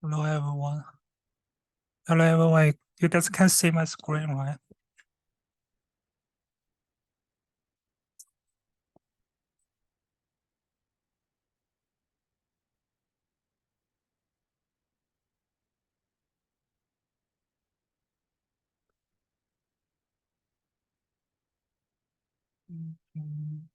Hello everyone. Hello everyone. You guys can see my screen, right? Mhm.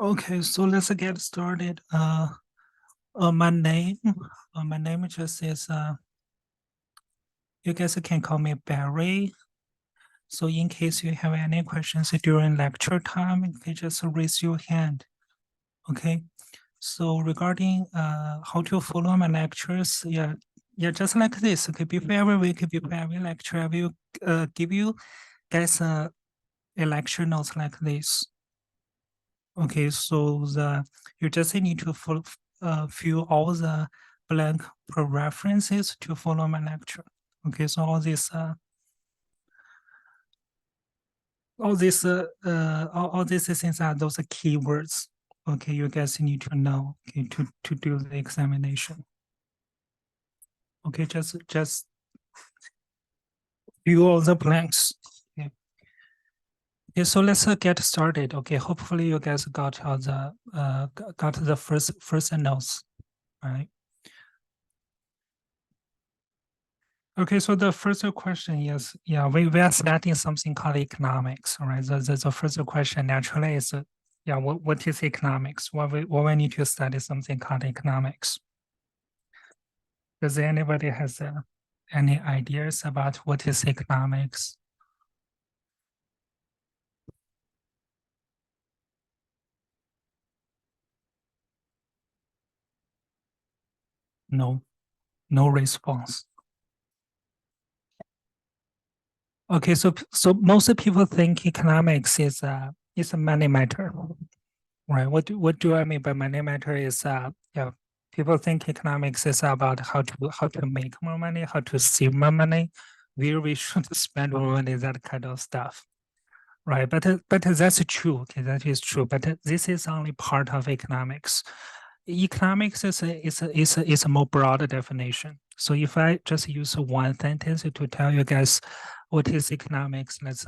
Okay, so let's get started. My name just is you guys can call me Barry. So in case you have any questions during lecture time, you can just raise your hand. Okay. So regarding how to follow my lectures, yeah, just like this. Okay, before every week, before every lecture, I will give you guys a lecture notes like this. Okay, so you just need to fill all the blank references to follow my lecture. Okay, so all these things are those keywords. Okay, you guys need to know, okay, to do the examination. Okay, just fill all the blanks. Okay. Okay, so let's get started. Okay, hopefully you guys got all the got the first notes, right? Okay, so the first question is, yeah, we are studying something called economics, right? The first question naturally is, yeah, what is economics? What we need to study something called economics. Does anybody has any ideas about what is economics? No, no response. Okay, so most people think economics is a money matter, right? What do I mean by money matter is yeah, people think economics is about how to make more money, how to save more money, where we should spend more money, that kind of stuff, right? But that's true. Okay, that is true. But this is only part of economics. Economics is a more broad definition. So if I just use one sentence to tell you guys what is economics, let's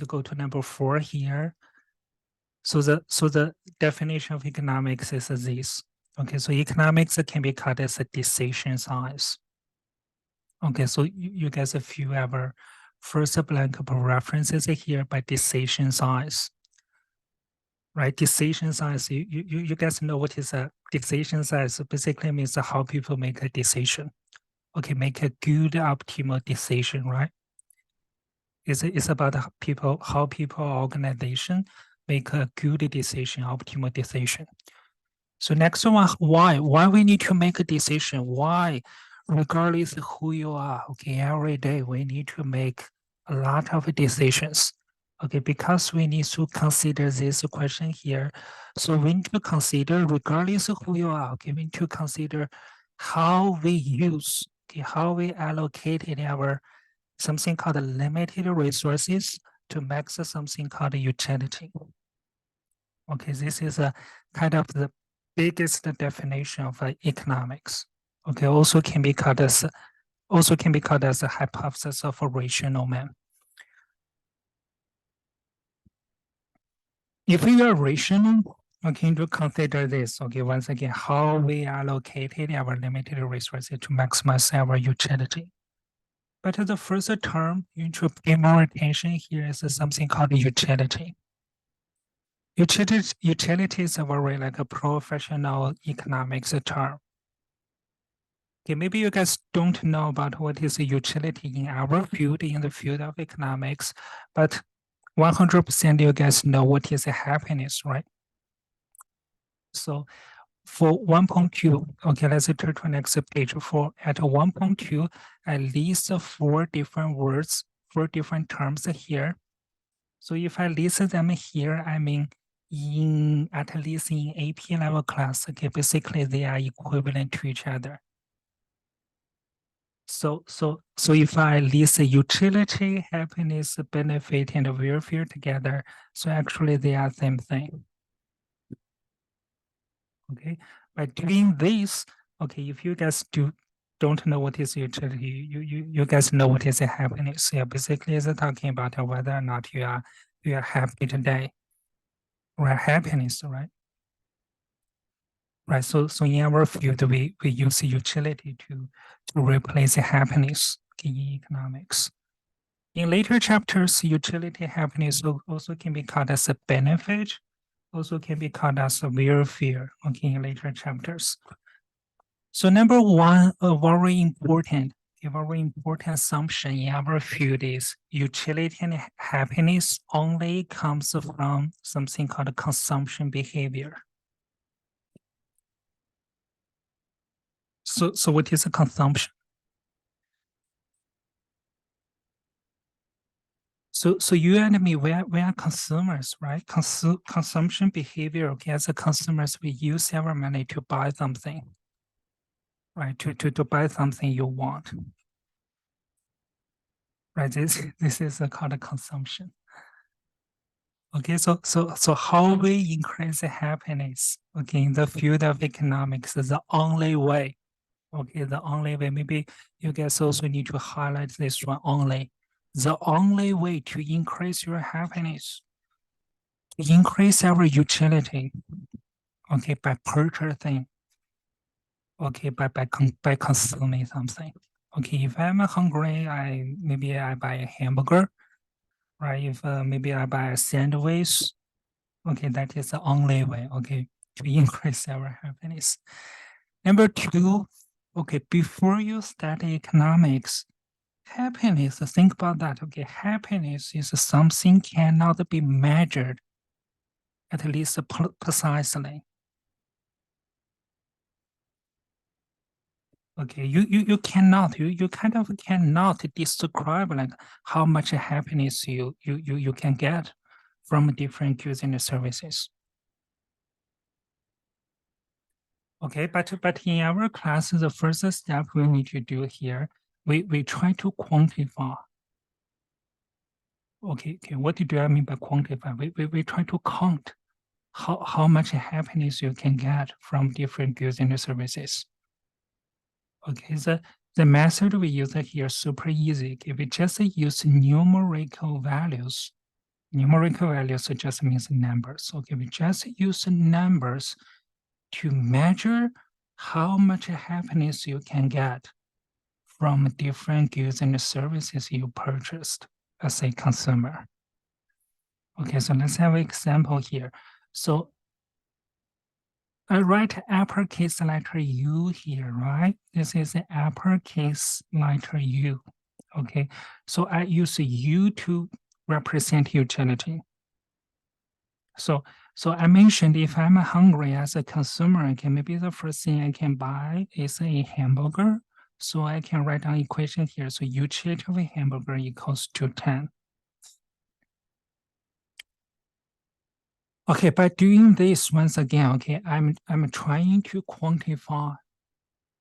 go to number 4 here. So the definition of economics is this. Okay, so economics can be called as a decision science. Okay, so you guys, if you ever first blank references here by decision science, right? Decision science, you guys know what is a decision science? Basically means how people make a decision. Okay, make a good optimal decision, right? It's about how people organization make a good decision, optimal decision. So next one, why? Why we need to make a decision? Why? Regardless of who you are, okay, every day we need to make a lot of decisions. Okay, because we need to consider this question here. So we need to consider, regardless of who you are, okay, we need to consider how we use, okay, how we allocated our something called limited resources to max something called utility. Okay, this is a kind of the biggest definition of economics. Okay, also can be called as a hypothesis of a rational man. If we are rational, okay, to consider this, okay, once again, how we allocated our limited resources to maximize our utility. But the first term you need to pay more attention here is something called utility. Utility is a very like a professional economics term. Okay, maybe you guys don't know about what is a utility in our field, in the field of economics, but 100% you guys know what is a happiness, right? So for 1.2, okay, let's turn to next page. For at 1.2, at least 4 different words, 4 different terms here. So if I list them here, I mean in at least in AP level class, okay, basically they are equivalent to each other. So if I list utility, happiness, benefit, and welfare together, so actually they are same thing. Okay, by doing this, okay, if you guys don't know what is utility, you guys know what is happiness. Yeah, basically it's talking about whether or not you are happy today, right? Happiness, right? Right. So in our field, we use utility to replace happiness in economics. In later chapters, utility happiness also can be called as a benefit, also can be called as a welfare, okay, in later chapters. So number one, a very important assumption in our field is utility and happiness only comes from something called consumption behavior. So what is a consumption? So you and me, we are consumers, right? Consumption behavior, okay, as a consumers, we use our money to buy something, right? To buy something you want, right? This is called a consumption. Okay, so how we increase happiness, okay, in the field of economics is the only way, okay, the only way. Maybe you guys also need to highlight this one only. The only way to increase your happiness, increase our utility, okay, by purchasing, okay, by consuming something. Okay, if I'm hungry, maybe I buy a hamburger, right? If maybe I buy a sandwich, okay, that is the only way, okay, to increase our happiness. Number two, okay, before you study economics, happiness, think about that, okay, happiness is something cannot be measured, at least precisely. Okay, you cannot, you kind of cannot describe like how much happiness you can get from different goods and services. Okay, but in our class, the first step we need to do here, we try to quantify. Okay, what do I mean by quantify? We try to count how much happiness you can get from different goods and services. Okay, the method we use here is super easy. Okay, we just use numerical values. Numerical values just means numbers. Okay, we just use numbers to measure how much happiness you can get from different goods and services you purchased as a consumer. Okay, so let's have an example here. So I write uppercase letter U here, right? This is an uppercase letter U. Okay, so I use U to represent utility. So I mentioned if I'm hungry as a consumer, okay, maybe the first thing I can buy is a hamburger. So I can write down equation here. So utility of a hamburger equals to 10. Okay, by doing this once again, okay, I'm trying to quantify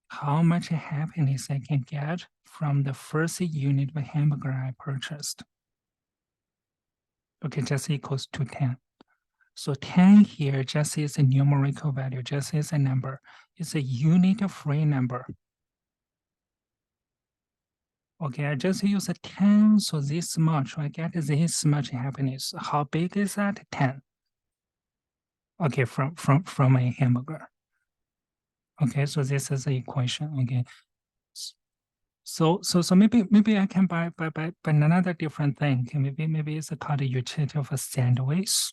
how much happiness I can get from the first unit of hamburger I purchased. Okay, just equals to 10. So 10 here just is a numerical value, just is a number. It's a unit free number. Okay, I just use a 10, so this much, I get this much happiness. How big is that? 10. Okay, from a hamburger. Okay, so this is the equation. Okay. So maybe I can buy another different thing. Okay, maybe it's called a utility of a sandwich.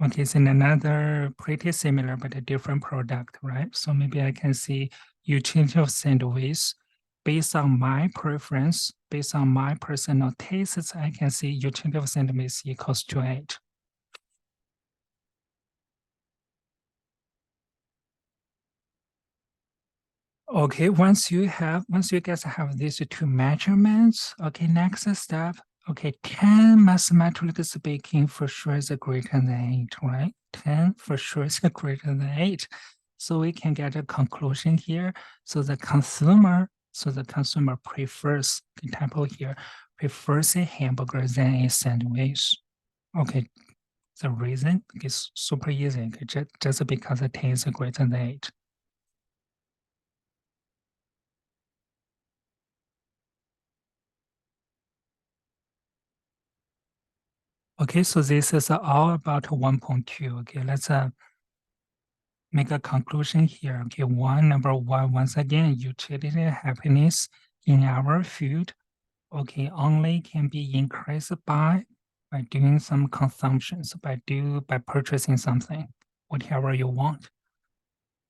Okay, it's in another pretty similar but a different product, right? So maybe I can see utility of sandwich based on my preference, based on my personal tastes. I can see utility of sandwich equals to 8. Okay, once you guys have these two measurements, okay, next step, okay, 10 mathematically speaking for sure is greater than 8, right? 10 for sure is greater than 8. So we can get a conclusion here. So the consumer prefers, the example here, prefers a hamburger than a sandwich. Okay, the reason is super easy, just because the 10 is greater than 8. Okay, so this is all about 1.2. Okay, let's make a conclusion here. Okay, number one, once again, utility happiness in our field, okay, only can be increased by doing some consumptions, by purchasing something, whatever you want.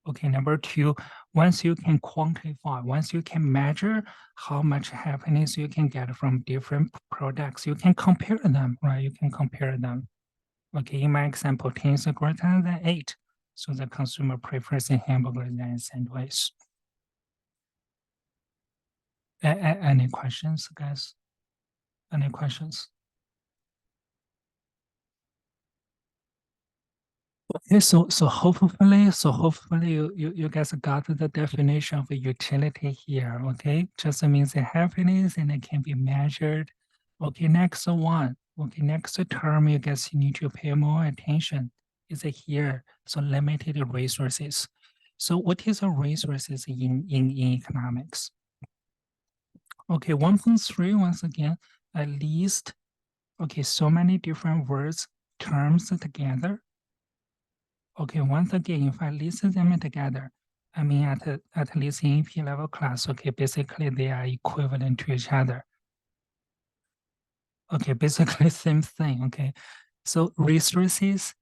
Okay, number two, once you can quantify, once you can measure how much happiness you can get from different products, you can compare them, right? You can compare them. Okay, in my example, 10 is greater than 8. So the consumer prefers a hamburger than a sandwich. Any questions, guys? Any questions? Okay, so hopefully you guys got the definition of a utility here. Okay, just means the happiness and it can be measured. Okay, next one. Okay, next term you guys need to pay more attention is here. So limited resources. So what is a resources in economics? Okay, 1.3 once again, at least. Okay, so many different words, terms together. Okay, once again, if I list them together, I mean at least in AP level class, okay, basically they are equivalent to each other. Okay, basically same thing, okay. So resources,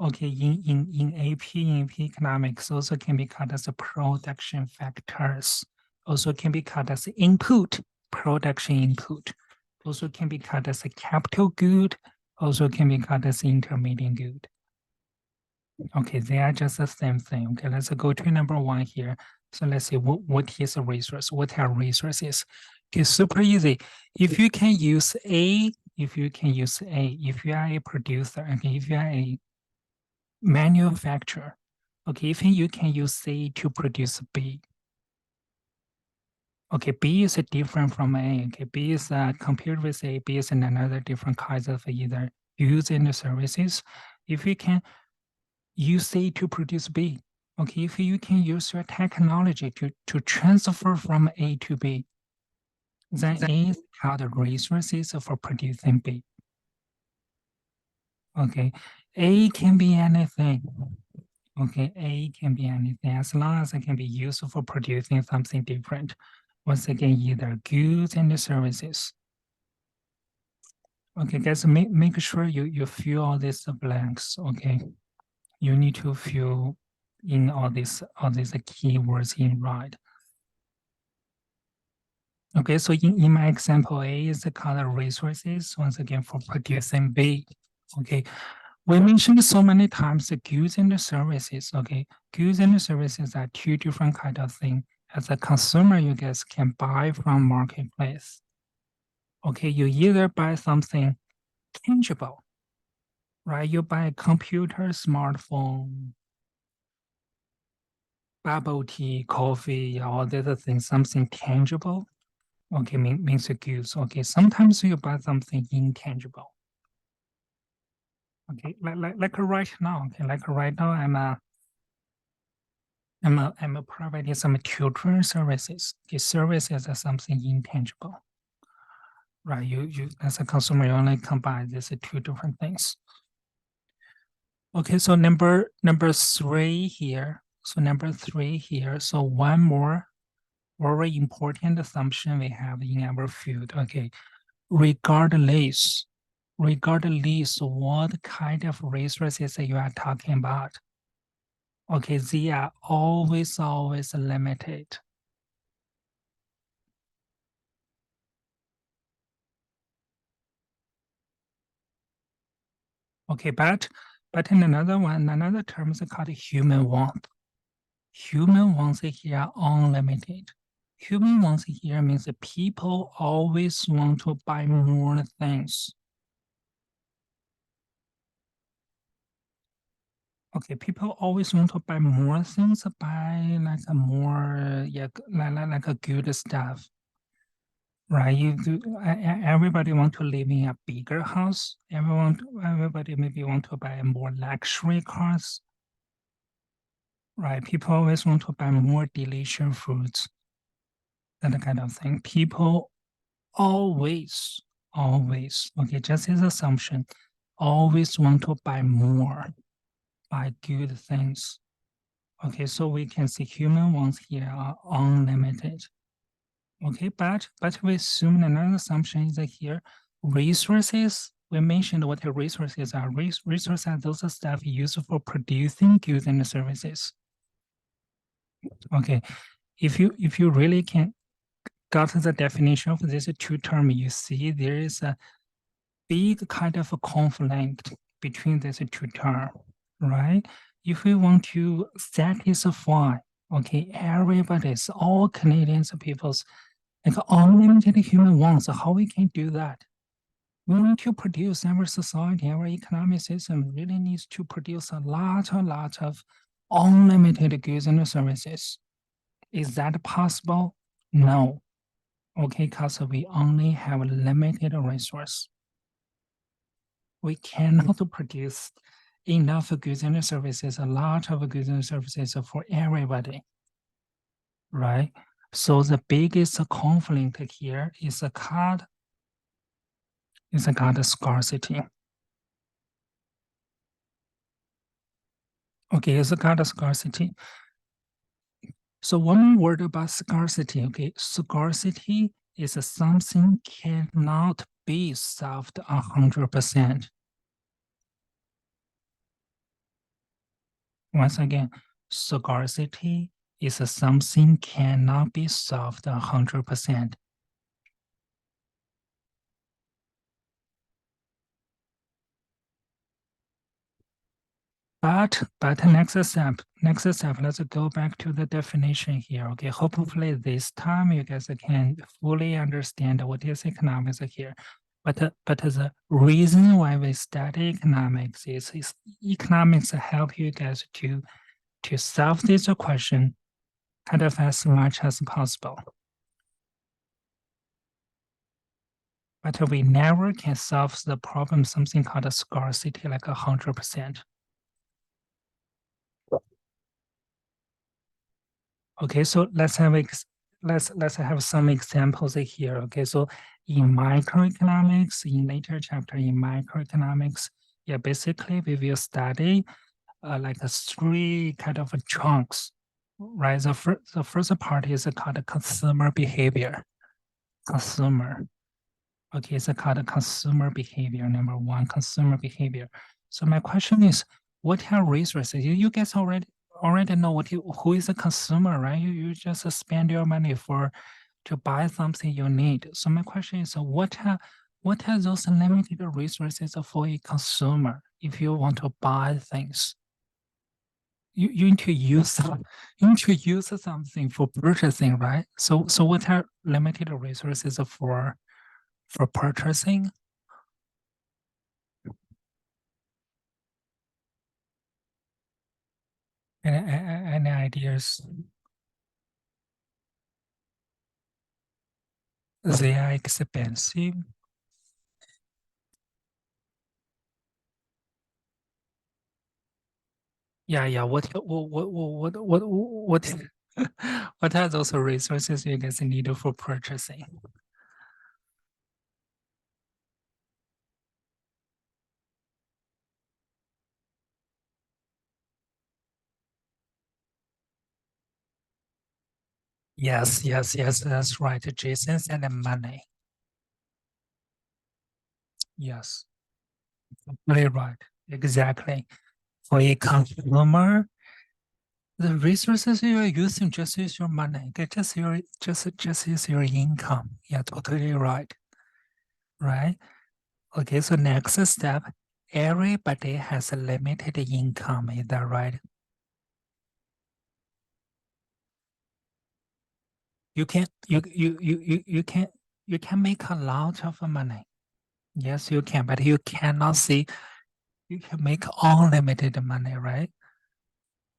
okay, in AP economics also can be called as the production factors, also can be called as input, production input, also can be called as a capital good, also can be called as intermediate good. Okay, they are just the same thing. Okay, let's go to number one here. So let's see what is a resource? What are resources? Okay, super easy. If you can use A, if you are a producer, okay, if you are a manufacturer, okay, if you can use C to produce B. Okay, B is different from A. Okay, B is compared with A, B is another different kinds of either goods and services. If you can use A to produce B. Okay, if you can use your technology to transfer from A to B, then A is called resources for producing B. Okay, A can be anything. Okay, A can be anything as long as it can be used for producing something different. Once again, either goods and services. Okay, guys, make sure you fill all these blanks. Okay, you need to fill in all these keywords in right. Okay, so in my example, A is the called resources, once again, for producing B. Okay, we mentioned so many times the goods and the services. Okay, goods and the services are two different kind of thing. As a consumer, you guys can buy from marketplace. Okay, you either buy something tangible, right? You buy a computer, smartphone, bubble tea, coffee, all these things, something tangible. Okay, means the goods. Okay, sometimes you buy something intangible. Okay, like right now. Okay, like right now, I'm providing some tutoring services. Okay, services are something intangible. Right, you as a consumer, you only combine these two different things. Okay, so number three here. So number three here. So one more very important assumption we have in our field. Okay, regardless what kind of resources you are talking about, okay, they are always limited. Okay, but in another term is called human want. Human wants here are unlimited. Human wants here means that people always want to buy more things. Okay, people always want to buy more things, buy like a more, yeah, like a good stuff, right? Everybody want to live in a bigger house. Everybody maybe want to buy more luxury cars, right? People always want to buy more delicious foods, that kind of thing. People always, okay, just as assumption, always want to buy more, buy good things. Okay, so we can see human wants here are unlimited. Okay, but we assume another assumption is that here resources. We mentioned what the resources are. Resources are those stuff used for producing goods and services. Okay, if you really can got the definition of these two terms, you see there is a big kind of a conflict between these two terms, right? If we want to satisfy, okay, everybody's, all Canadians people's, like unlimited human wants, how we can do that? We need to produce, our society, our economic system really needs to produce a lot of unlimited goods and services. Is that possible? No. Okay, because we only have limited resource. We cannot produce enough goods and services, a lot of goods and services for everybody, right? So the biggest conflict here is called scarcity. Okay, it's called scarcity. So one word about scarcity, okay, scarcity is something cannot be solved 100%. Once again, scarcity is something cannot be solved 100%. But next step, let's go back to the definition here. Okay, hopefully this time you guys can fully understand what is economics here. But the reason why we study economics is economics help you guys to solve this question kind of as much as possible. But we never can solve the problem, something called a scarcity, like 100%. Okay, so let's have some examples here. Okay, so in microeconomics, in later chapter in microeconomics, yeah, basically we will study like three kind of chunks, right? The first part is called consumer behavior. Consumer. Okay, it's called consumer behavior. Number one, consumer behavior. So my question is, what are resources? You guys already know who is a consumer, right? You just spend your money to buy something you need. So my question is, what are those limited resources for a consumer if you want to buy things? You need to use something for purchasing, right? So what are limited resources for purchasing? Any ideas? They are expensive. Yeah. What what are those resources you guys need for purchasing? Yes, that's right. Jason said the money. Yes, very right. Exactly. For a consumer, the resources you are using just use your money. Okay, just use your income. Yeah, totally right. Right. Okay, so next step, everybody has a limited income. Is that right? You can make a lot of money. Yes, you can, but you cannot see you can make unlimited money, right?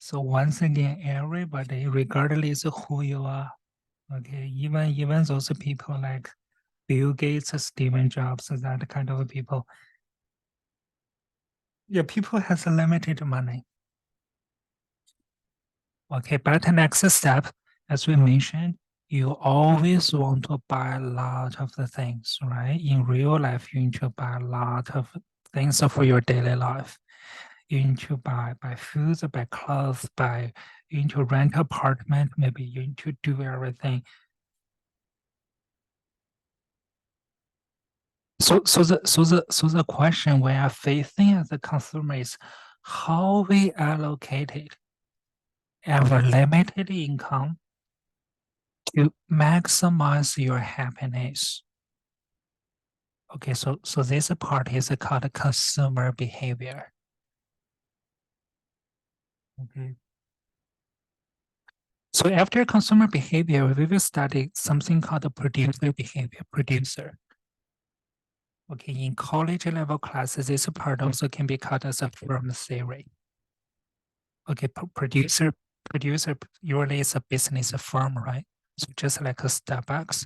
So once again, everybody, regardless of who you are, okay, even those people like Bill Gates, Stephen Jobs, that kind of people, yeah, people has limited money. Okay, but the next step, as we mentioned, you always want to buy a lot of the things, right? In real life, you need to buy a lot of things for your daily life. You need to buy food, buy clothes, you need to rent apartment, maybe you need to do everything. So the question we are facing as a consumer is how we allocated our limited income to maximize your happiness. Okay, so this part is called consumer behavior. Okay. So after consumer behavior, we will study something called the producer behavior. Producer. Okay, in college level classes, this part also can be called as a firm theory. Okay, producer usually is a business firm, right? So just like a Starbucks,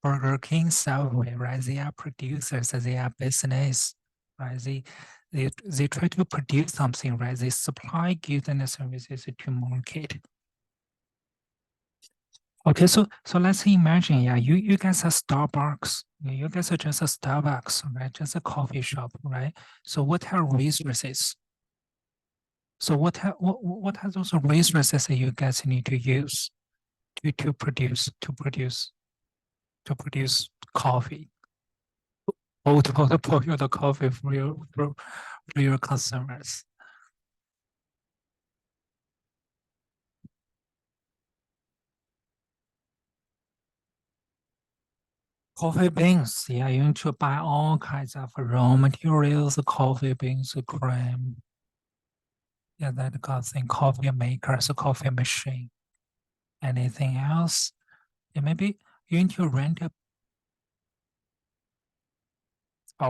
Burger King, Subway, right? They are producers, they are business, right? They try to produce something, right? They supply goods and services to market. Okay, so let's imagine, yeah, you guys are Starbucks. You guys are just a Starbucks, right? Just a coffee shop, right? So what are resources? So what are those resources that you guys need to use to produce coffee? To boil the coffee for your consumers. Coffee beans, yeah, you need to buy all kinds of raw materials, coffee beans, cream, yeah, that kind of thing, coffee makers, coffee machine. Anything else? Yeah, maybe you need to rent a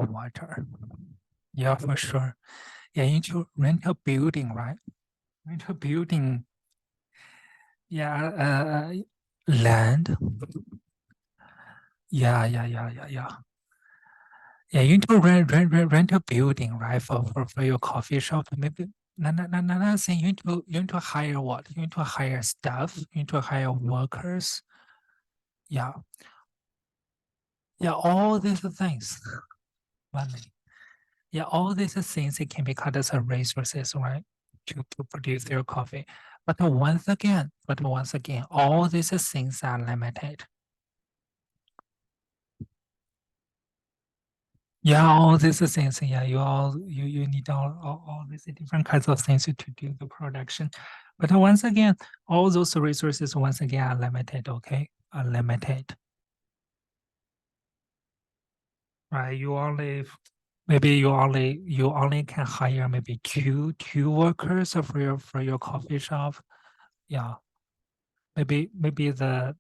water. Yeah, for sure. Yeah, you need to rent a building, right? Rent a building. Yeah, land. Yeah. Yeah, you need to rent a building, right? For your coffee shop. Maybe another thing, you need to hire what? You need to hire staff, you need to hire workers. Yeah. Yeah, all these things. Money. Yeah, all these things it can be called as a resources, right? To produce your coffee. But once again, all these things are limited. Yeah, all these things. Yeah, you need all these different kinds of things to do the production. But once again, all those resources once again are limited. Okay, are limited. Right? You only can hire maybe two workers for your coffee shop. Yeah, maybe the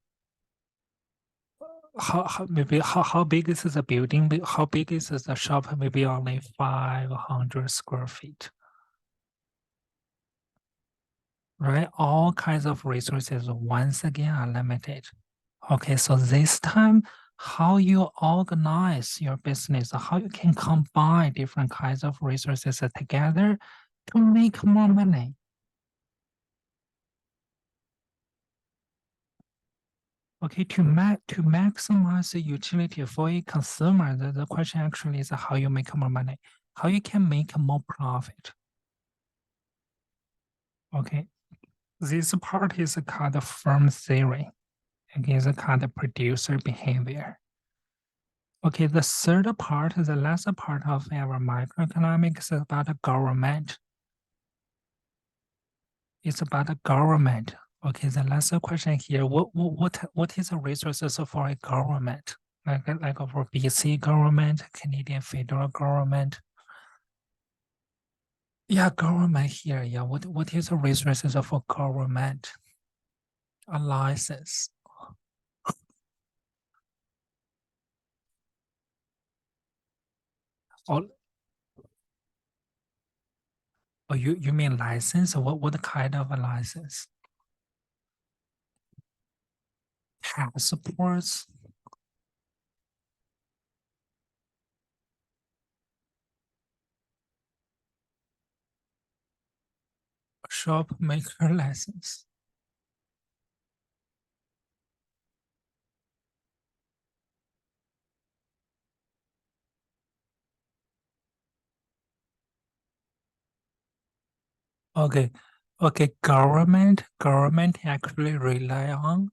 how big is the building? How big is the shop? Maybe only 500 square feet. Right? All kinds of resources once again are limited. Okay, so this time, how you organize your business, how you can combine different kinds of resources together to make more money. Okay, to maximize the utility for a consumer, the question actually is how you make more money, how you can make more profit. Okay, this part is called firm theory. Okay, it's called producer behavior. Okay, the third part, the last part of our microeconomics is about the government. It's about the government. Okay, the last question here, what is the resources for a government? Like for BC government, Canadian federal government. Yeah, government here. Yeah, what is the resources for government? A license. Or Oh, you mean license? What kind of a license? Passports, shop maker license. Okay, okay. Government actually rely on.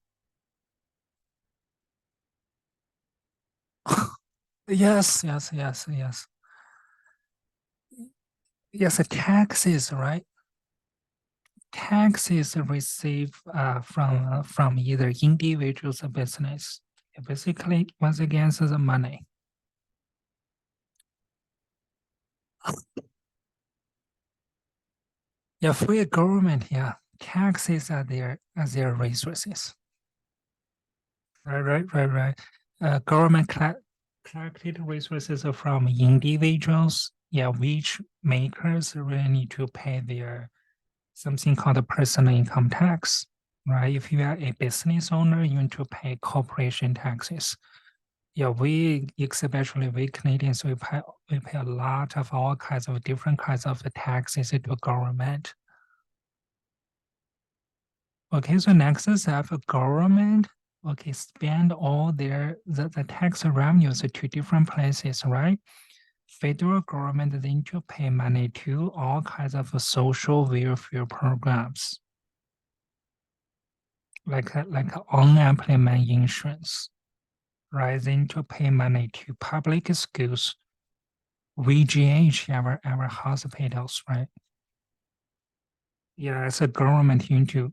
Yes, yes, yes, yes. Yes, taxes, right? Taxes received from either individuals or business. Basically, once again, it's the money. Yeah, for a government, yeah, taxes are their resources. Right. Government collected resources from individuals, yeah, which makers really need to pay their something called a personal income tax, right? If you are a business owner, you need to pay corporation taxes. Yeah, especially we Canadians, we pay a lot of all kinds of different kinds of taxes to government. Okay, so next is that government, okay, spend all the tax revenues to different places, right? Federal government they need to pay money to all kinds of social welfare programs, like unemployment insurance, right? They need to pay money to public schools, VGH, our hospitals, right? Yeah, as a government, you need to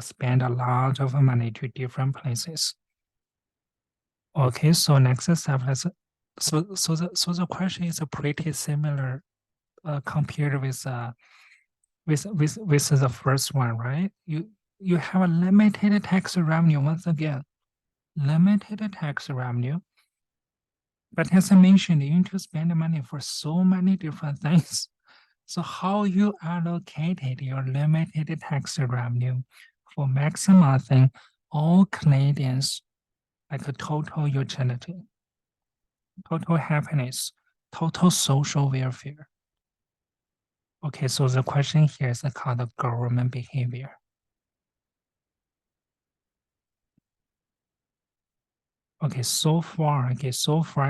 spend a lot of money to different places. Okay, so next step, so the question is pretty similar compared with the first one, right? You have a limited tax revenue once again, limited tax revenue. But as I mentioned, you need to spend money for so many different things. So how you allocated your limited tax revenue for maximizing all Canadians like a total utility, total happiness, total social welfare. Okay, so the question here is called the government behavior. Okay, so far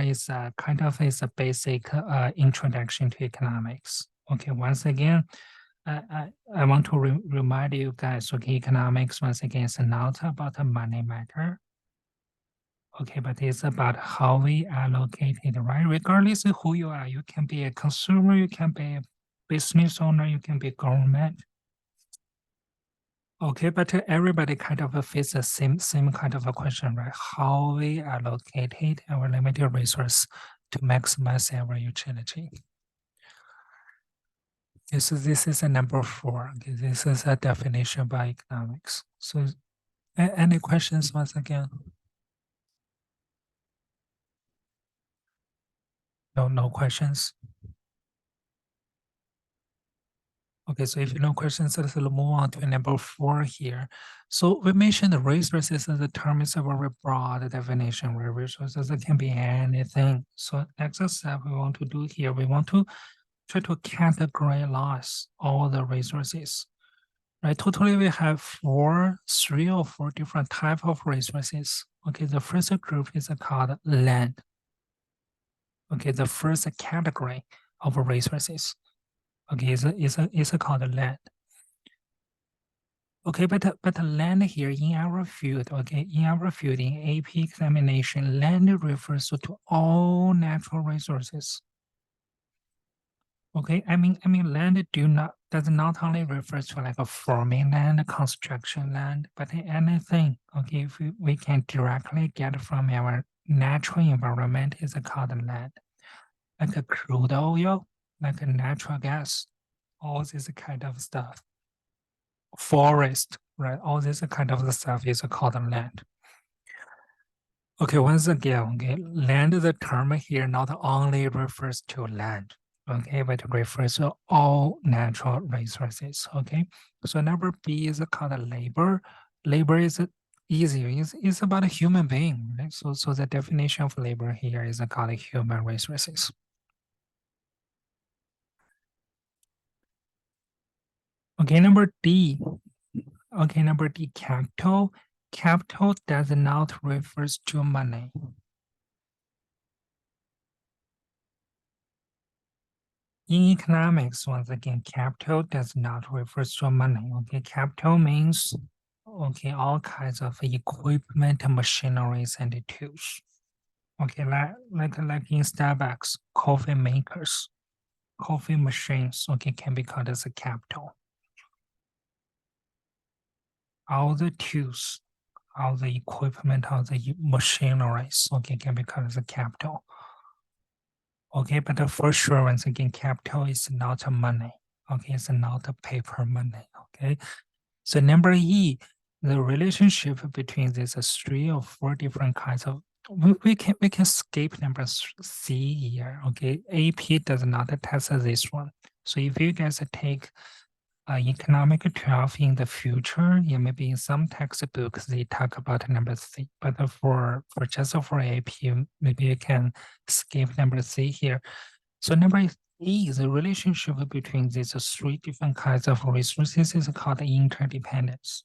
is kind of is a basic introduction to economics. Okay, once again, I want to remind you guys, okay, economics once again is not about a money matter. Okay, but it's about how we allocate it, right? Regardless of who you are, you can be a consumer, you can be a business owner, you can be government. Okay, but everybody kind of face the same kind of a question, right? How we allocate our limited resource to maximize our utility. This is a number 4. Okay, this is a definition by economics. So, any questions once again? No questions. Okay, so if you no questions, let's move on to number 4 here. So we mentioned the resources as a term is a very broad definition where resources can be anything. So next step we want to do here, we want to try to categorize all the resources. Right, totally we have 3 or 4 different type of resources. Okay, the first group is called land. Okay, the first category of resources. Okay, is called land. Okay, but land here in our field, okay, in our field in AP examination, land refers to all natural resources. Okay, I mean, land does not only refer to like a farming land, construction land, but anything. Okay, if we can directly get from our natural environment is called land, like a crude oil, like a natural gas, all this kind of stuff. Forest, right? All this kind of stuff is called land. Okay, once again, okay, land, the term here not only refers to land. Okay, but it refers to all natural resources. Okay, so number B is called labor. Labor is easier. It's about a human being, right? So the definition of labor here is called human resources. Okay, number D. Okay, number D, capital. Capital does not refers to money. In economics, once again, capital does not refer to money. Okay, capital means okay, all kinds of equipment, machineries, and tools. Okay, like in Starbucks, coffee makers, coffee machines, okay, can be called as a capital. All the tools, all the equipment, all the machineries, okay, can be called as a capital. Okay, but for sure, once again, capital is not money. Okay, it's not a paper money. Okay, so number E, the relationship between these 3 or 4 different kinds of we can skip number C here. Okay, AP does not test this one. So if you guys take economic 12 in the future, yeah, maybe in some textbooks they talk about number C, but for just for AP, maybe you can skip number C here. So number E, the relationship between these 3 different kinds of resources is called interdependence.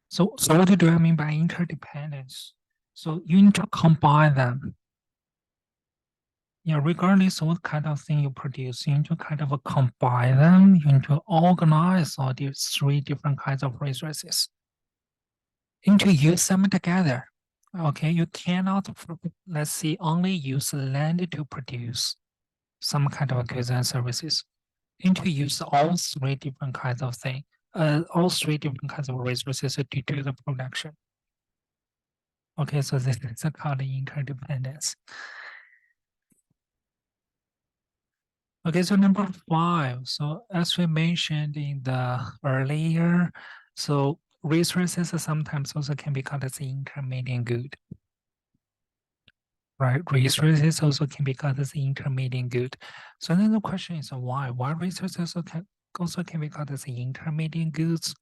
So what do I mean by interdependence? So you need to combine them. Yeah, regardless of what kind of thing you produce, you need to kind of combine them. You need to organize all these 3 different kinds of resources. You need to use them together. Okay, you cannot, let's see, only use land to produce some kind of goods and services. You need to use all 3 different kinds of thing, all 3 different kinds of resources to do the production. Okay, so this is called interdependence. Okay, so number 5. So as we mentioned in the earlier, so resources sometimes also can be called as intermediate good. Right, resources also can be called as intermediate good. So then the question is why? Why resources also can be called as intermediate goods?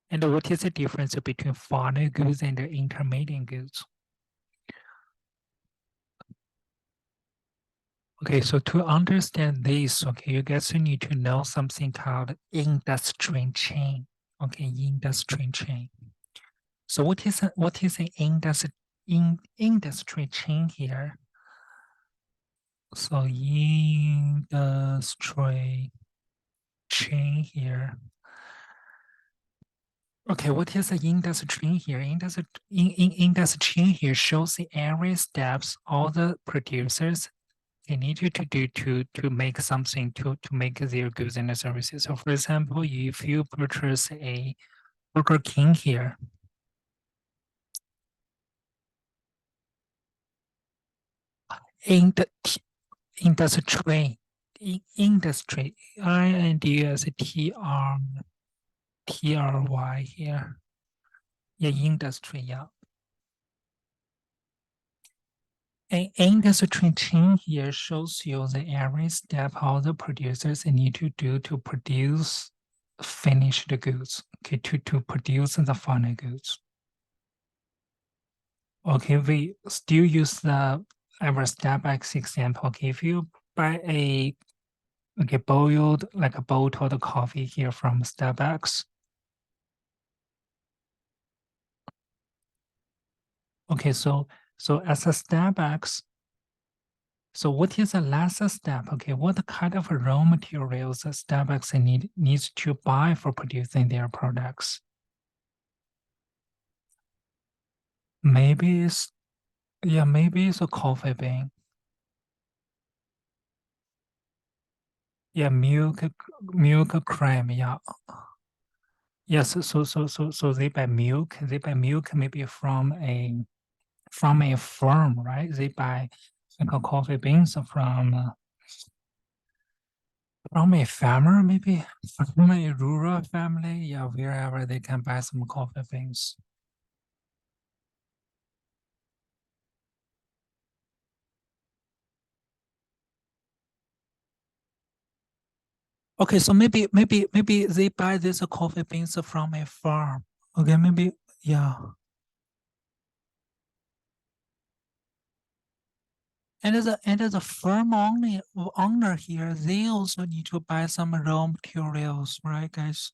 And what is the difference between final goods and intermediate goods? Okay, so to understand this, okay, you guys need to know something called industry chain. Okay, industry chain. So what is an industry chain here? So industry chain here. Okay, what is the industry chain here? Industry chain here shows the every steps all the producers they need you to do to make something to make their goods and services. So for example, if you purchase a Burger King here, in the industry, industry, INDUSTRY here. Yeah, industry, yeah. An industry chain here shows you the every step how the producers need to do to produce finished goods, okay, to produce the final goods. Okay, we still use the our Starbucks example. Okay, if you buy a boiled like a bottled coffee here from Starbucks. Okay, so as a Starbucks, so what is the last step? Okay, what kind of raw materials Starbucks needs to buy for producing their products? Maybe it's yeah, maybe it's a coffee bean. Yeah, milk cream. Yeah, yes. So they buy milk. They buy milk maybe from a farm, right? They buy like a coffee beans from a farmer, maybe from a rural family, yeah, wherever they can buy some coffee beans. Okay, so maybe they buy this coffee beans from a farm. Okay, maybe yeah. And the farm owner here, they also need to buy some raw materials, right, guys?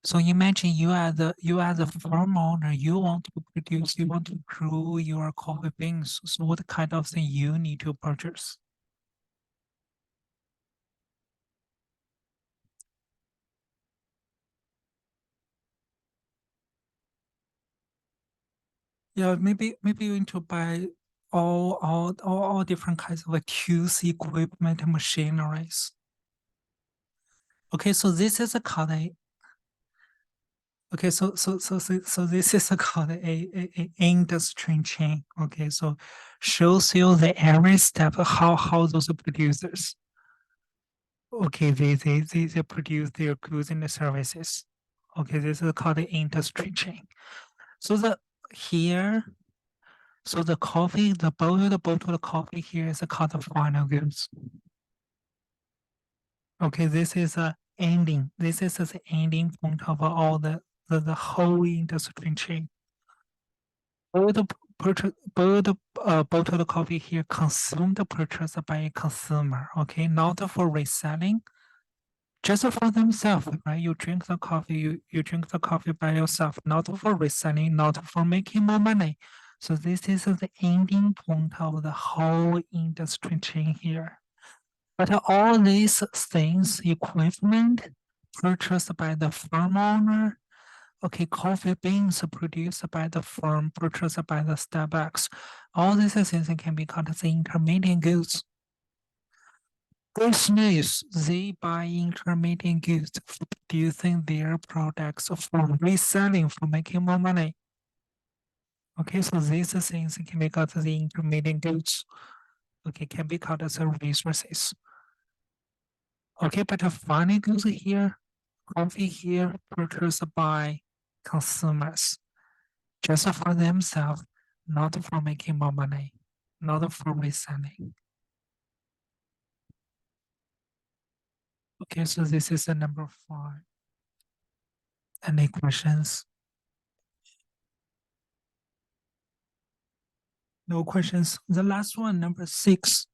So imagine you as the farm owner, you want to produce, you want to grow your coffee beans. So what kind of thing you need to purchase? Yeah, maybe you need to buy all different kinds of QC equipment, machineries. Okay, so this is called a okay, so this is called a industry chain. Okay, so shows you the every step how those producers. Okay, they produce their goods and services. Okay, this is called the industry chain. So the here, so the coffee, the bottled coffee here is called the final goods. Okay, this is a ending. This is the ending point of all the whole industry chain. Bottled coffee here consumed purchased by a consumer. Okay, not for reselling, just for themselves, right? You drink the coffee, you drink the coffee by yourself, not for reselling, not for making more money. So this is the ending point of the whole industry chain here. But all these things, equipment purchased by the farm owner, okay, coffee beans produced by the firm, purchased by the Starbucks, all these things can be called the intermediate goods. Business, they buy intermediate goods for producing their products for reselling, for making more money. Okay, so these things can be called the intermediate goods. Okay, can be called as resources. Okay, but the final goods here, coffee here purchased by consumers just for themselves, not for making more money, not for reselling. Okay, so this is the number 5. Any questions? No questions. The last one, number 6.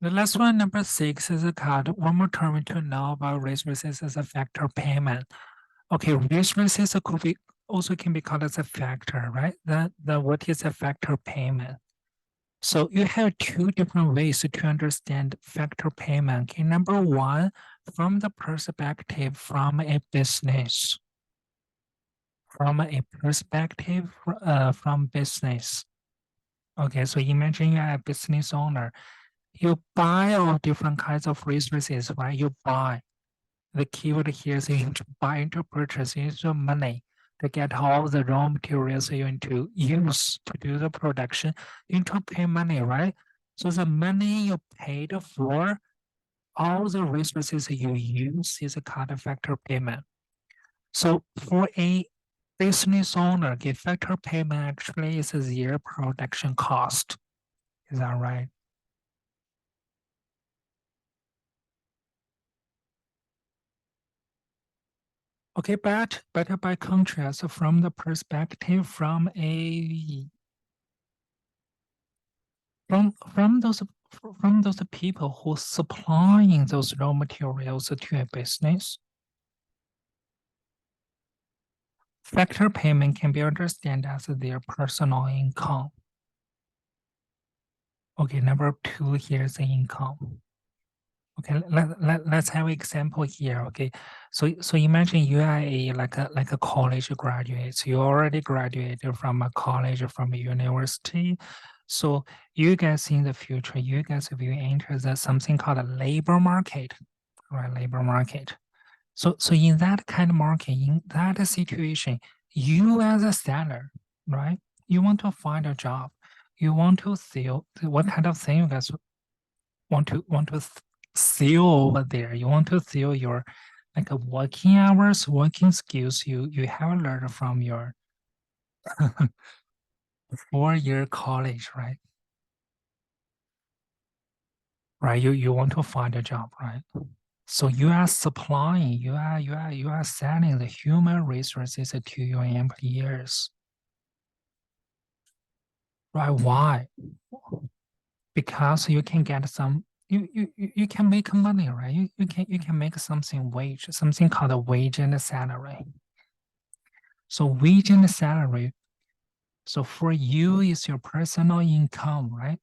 The last one, number 6, is a card. One more term to know about resources as a factor payment. Okay, resources could be also can be called as a factor, right? The what is a factor payment? So you have two different ways to understand factor payment. Okay, number 1, from the perspective from a business. From a perspective from business. Okay, so imagine you're a business owner. You buy all different kinds of resources, right? You buy. The keyword here is into buy, into purchase, into money to get all the raw materials you need to use to do the production, into pay money, right? So the money you paid for all the resources you use is a kind of factor payment. So for a business owner, the factor payment actually is their production cost. Is that right? Okay, but by contrast, from the perspective from those people who supplying those raw materials to a business, factor payment can be understood as their personal income. Okay, number 2 here is the income. Okay, let's have an example here. Okay, so imagine you are like a college graduate. So you already graduated from a college, from a university. So you guys in the future, you guys will enter the something called a labor market, right? Labor market. So in that kind of market, in that situation, you as a seller, right? You want to find a job. You want to sell what kind of thing you guys want to sell over there. You want to sell your like a working hours, working skills you have learned from your 4-year college, right? right? You want to find a job, right? So you are supplying, you are selling the human resources to your employers, right? Why? Because you can get some, you can make money, right? You can make something wage, something called a wage and a salary. So wage and salary. So for you is your personal income, right?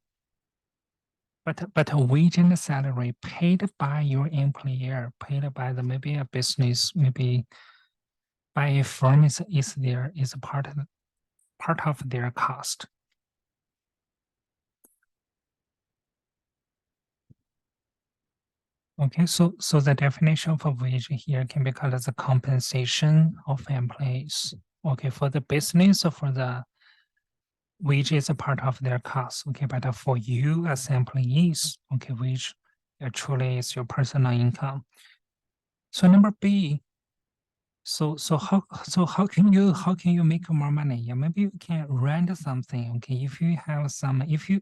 But a wage and salary paid by your employer, paid by the maybe a business, maybe by a firm is a part of their cost. Okay, so the definition of a wage here can be called as a compensation of employees. Okay, for the business or for the wage is a part of their cost. Okay, but for you as employees, okay, wage actually is your personal income. So number B, how can you make more money? Yeah, maybe you can rent something. Okay, if you have some if you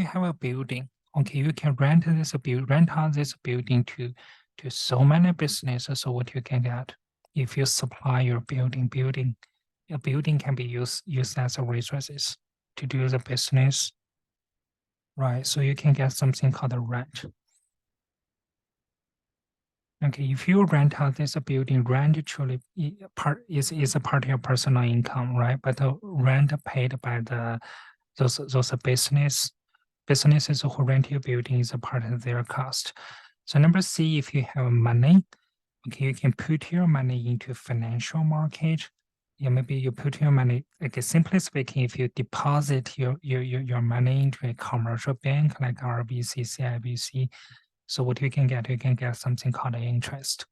have a building, okay, you can rent out this building to so many businesses. So what you can get if you supply your building, a building can be used as a resources to do the business, right? So you can get something called a rent. Okay, if you rent out this building, rent actually is a part of your personal income, right? But the rent paid by those businesses who rent your building is a part of their cost. So number C, if you have money, okay, you can put your money into financial market. Yeah, maybe you put your money, okay, simply speaking, if you deposit your money into a commercial bank like RBC, CIBC, so what you can get something called interest.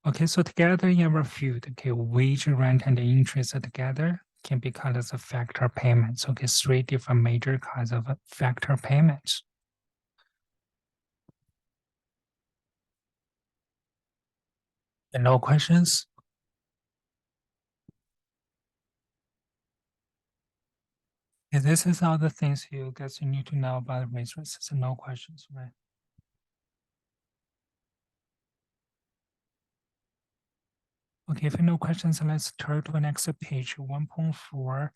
Okay, so together you have a few, okay, wage, rent, and interest together can be called as a factor payments. Okay, three different major kinds of factor payments. And no questions? Okay, this is all the things you guys need to know about resources. No questions, right? Okay, if no questions, let's turn to the next page, 1.4.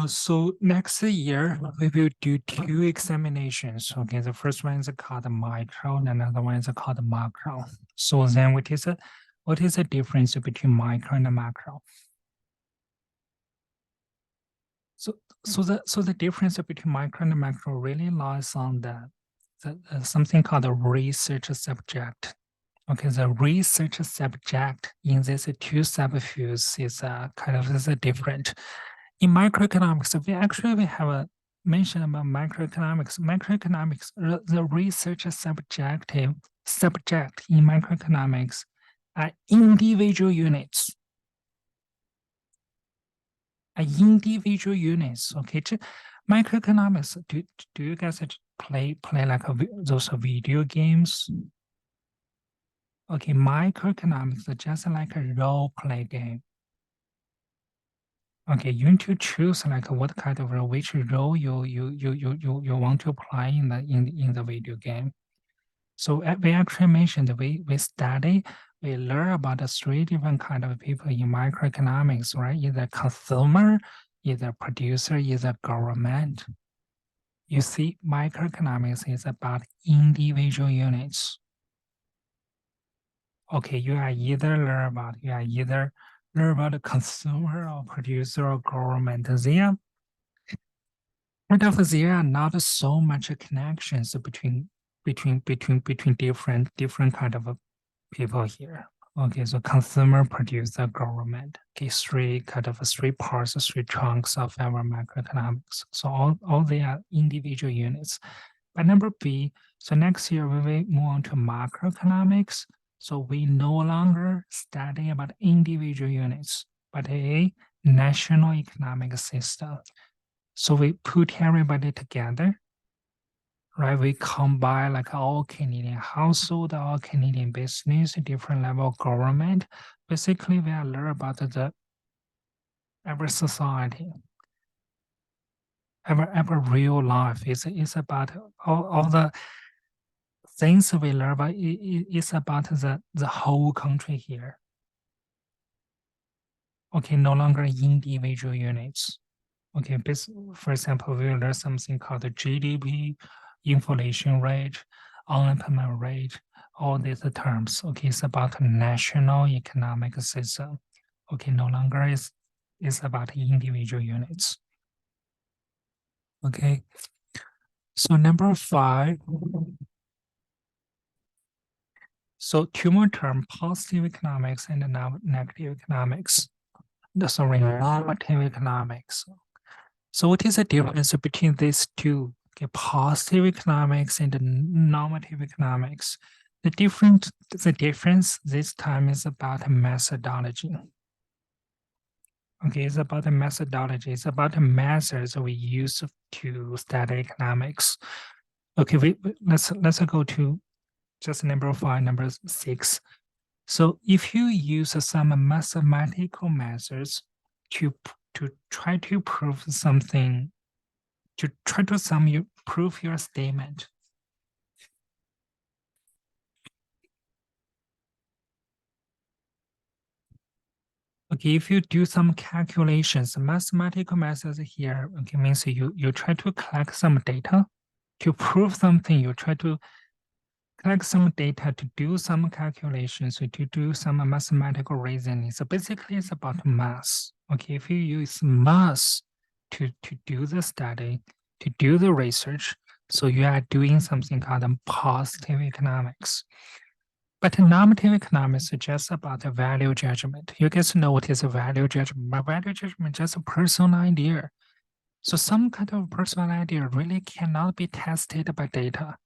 So next year we will do two examinations. Okay, the first one is called micro, and another one is called macro. So then what is the difference between micro and macro? So the difference between micro and macro really lies on the something called a research subject. Okay, the research subject in these two subfields is kind of is different. In microeconomics, we have a mention about microeconomics. Microeconomics, the research subject in microeconomics are individual units. Individual units. Okay, microeconomics. Do you guys play like those video games? Okay, microeconomics are just like a role play game. Okay, you need to choose like what kind of which role you want to play in the video game. So we actually mentioned we learn about the three different kind of people in microeconomics, right? Either consumer, either producer, either government. You see, microeconomics is about individual units. Okay, you are either learn about the consumer or producer or government. There are not so much connections between different kind of people here. Okay, so consumer, producer, government. Okay, three parts, three chunks of our macroeconomics. So all they are individual units. But number B, so next year we will move on to macroeconomics. So we no longer study about individual units, but a national economic system. So we put everybody together, right? We combine like all Canadian household, all Canadian business, different level of government. Basically, we are learn about our society. ever real life. It's about all the things we learn, but it's about the whole country here. Okay, no longer individual units. Okay, for example, we learn something called the GDP, inflation rate, unemployment rate, all these terms. Okay, it's about national economic system. Okay, no longer is about individual units. Okay, so number 5. So two more term, positive economics and negative economics. Sorry, normative economics. So what is the difference between these two? Okay, positive economics and normative economics. The difference this time is about methodology. Okay, it's about the methodology. It's about the methods we use to study economics. Okay, let's go to just number 5, number 6. So if you use some mathematical methods to try to prove something, to try to prove your statement. Okay, if you do some calculations, mathematical methods here, okay, means you try to collect some data to prove something. You try to collect some data to do some calculations, to do some mathematical reasoning. So basically, it's about math. Okay, if you use math to do the study, to do the research, so you are doing something called positive economics. But normative economics is just about the value judgment. You guys know what is a value judgment. My value judgment is just a personal idea. So some kind of personal idea really cannot be tested by data.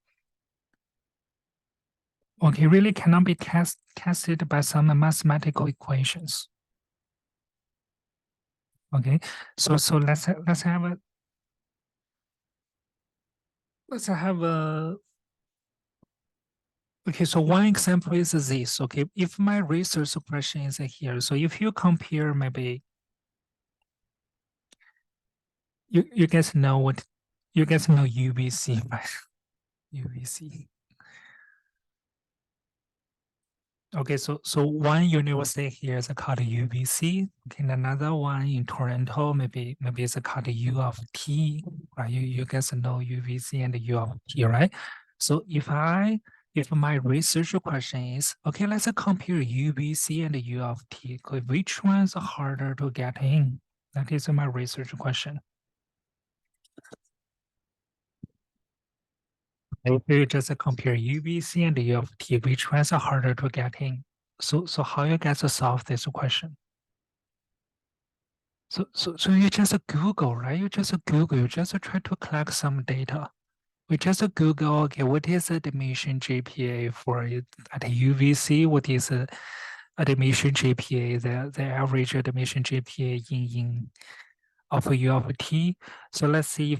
Okay, really cannot be tested by some mathematical equations. Okay, so let's have a okay. So one example is this. Okay, if my research question is here, so if you compare maybe you guys know what you guys know UBC, right? UBC. Okay, so one university here is called UBC. Okay, and another one in Toronto, maybe it's called U of T, right? You guys know UBC and U of T, right? So if my research question is, okay, let's compare UBC and U of T. Okay, which one is harder to get in? That is my research question. If you just compare UBC and U of T, which one is harder to get in? So how you guys solve this question? So you just Google, right? You just Google, you just try to collect some data. We just Google, okay, what is the admission GPA for it at UVC? What is the admission GPA, the average admission GPA in of U of T? So let's see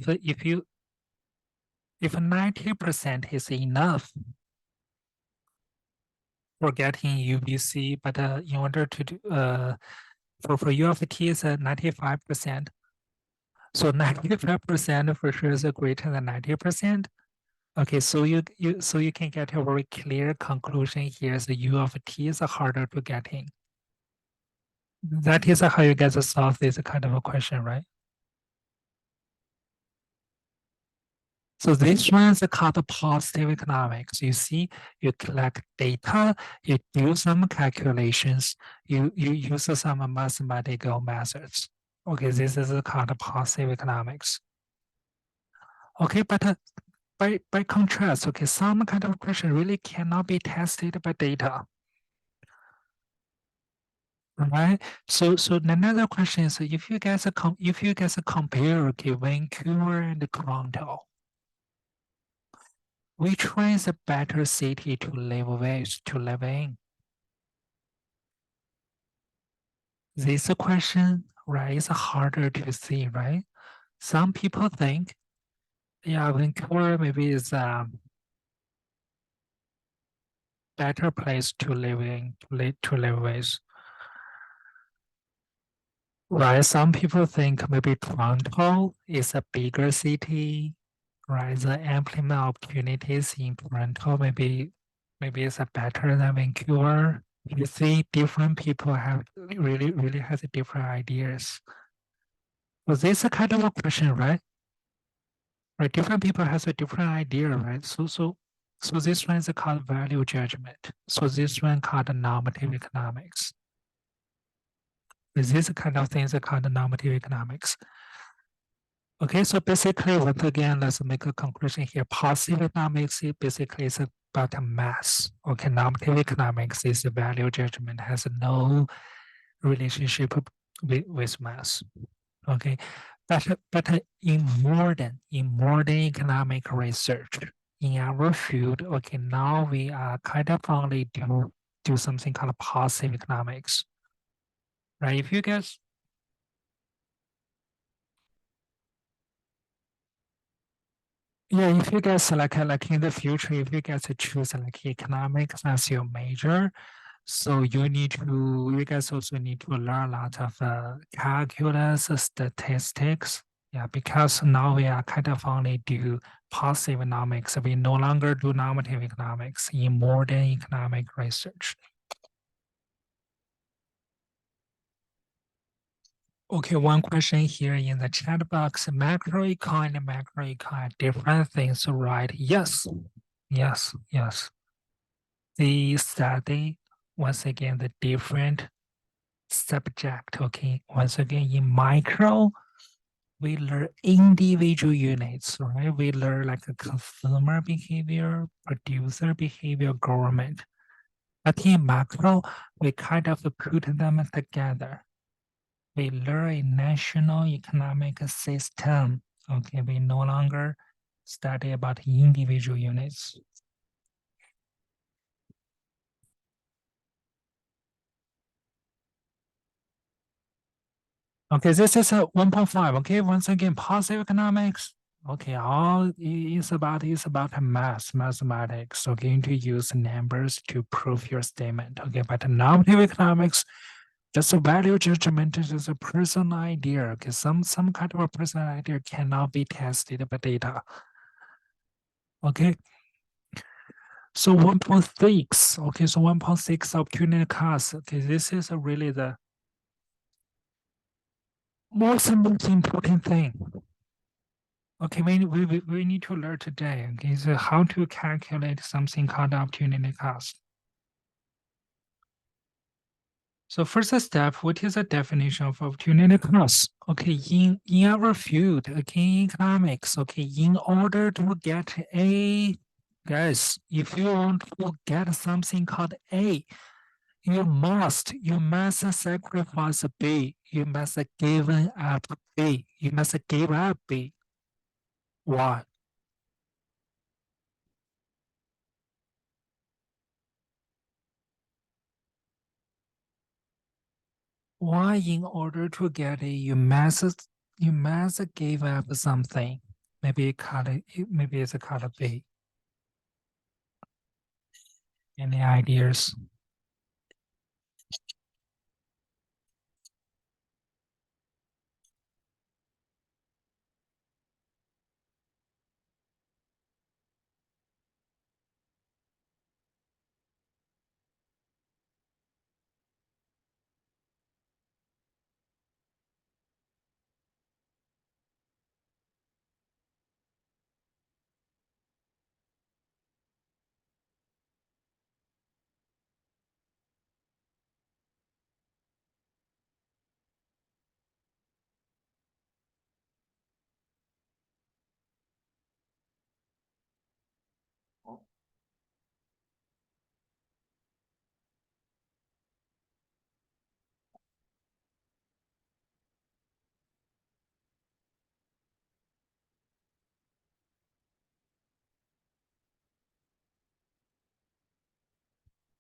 if 90% is enough for getting UVC, but in order to do for U of T is 95%. So 95% for sure is greater than 90%. Okay, so you can get a very clear conclusion here. The U of T is harder to get in. That is how you guys solve this kind of a question, right? So this one is called positive economics. You see, you collect data, you do some calculations, you use some mathematical methods. Okay, this is called positive economics. Okay, but by contrast, okay, some kind of question really cannot be tested by data. Right. So another question is if you guys compare okay, Vancouver and Toronto, which one is a better city to live in? This question, right, is harder to see, right? Some people think, yeah, Vancouver maybe is a better place to live in, to live with. Right, some people think maybe Toronto is a bigger city, right? The employment opportunities in Toronto maybe it's a better than Vancouver. You see, different people have really has different ideas. So this is a kind of a question, right? Right, different people has a different idea, right? So this one is called value judgment. So this one called normative economics. This kind of things are called normative economics. Okay, so basically, once again, let's make a conclusion here. Positive economics basically is about mass. Okay, normative economics is value judgment, has no relationship with mass. Okay, but in modern economic research, in our field, okay, now we are kind of only do something called positive economics, right? If you guys Yeah, if you guys like in the future, if you guys choose like economics as your major, so you guys also need to learn a lot of calculus, statistics. Yeah, because now we are kind of only do positive economics. We no longer do normative economics in modern economic research. Okay, one question here in the chat box. Macroecon and macroecon, different things, right? Yes, yes. They study once again the different subject. Okay, once again in micro, we learn individual units, right? We learn like a consumer behavior, producer behavior, government. But in macro, we kind of put them together. We learn a national economic system. Okay, we no longer study about individual units. Okay, this is a 1.5. Okay, once again, positive economics. Okay, all is about mathematics. So going to use numbers to prove your statement. Okay, but normative economics, just a value judgment is just a personal idea. Okay, some kind of a personal idea cannot be tested by data. Okay, so 1.6. Okay, so 1.6 opportunity cost. Okay, this is really the most important thing. Okay, we need to learn today. Okay, so how to calculate something called opportunity cost. So first step, what is the definition of opportunity cost? Okay, in our field, okay, in economics, okay, in order to get A, guys, if you want to get something called A, you must sacrifice B. You must give up B. You must give up B. Why? Why in order to get it, you must give up something. Maybe maybe it's a color B. Any ideas?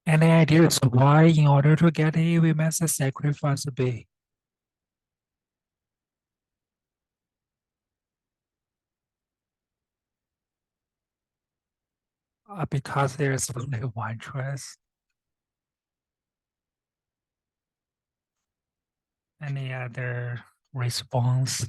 Any ideas why in order to get A, we must sacrifice B? Because there's only one, choice. Any other response?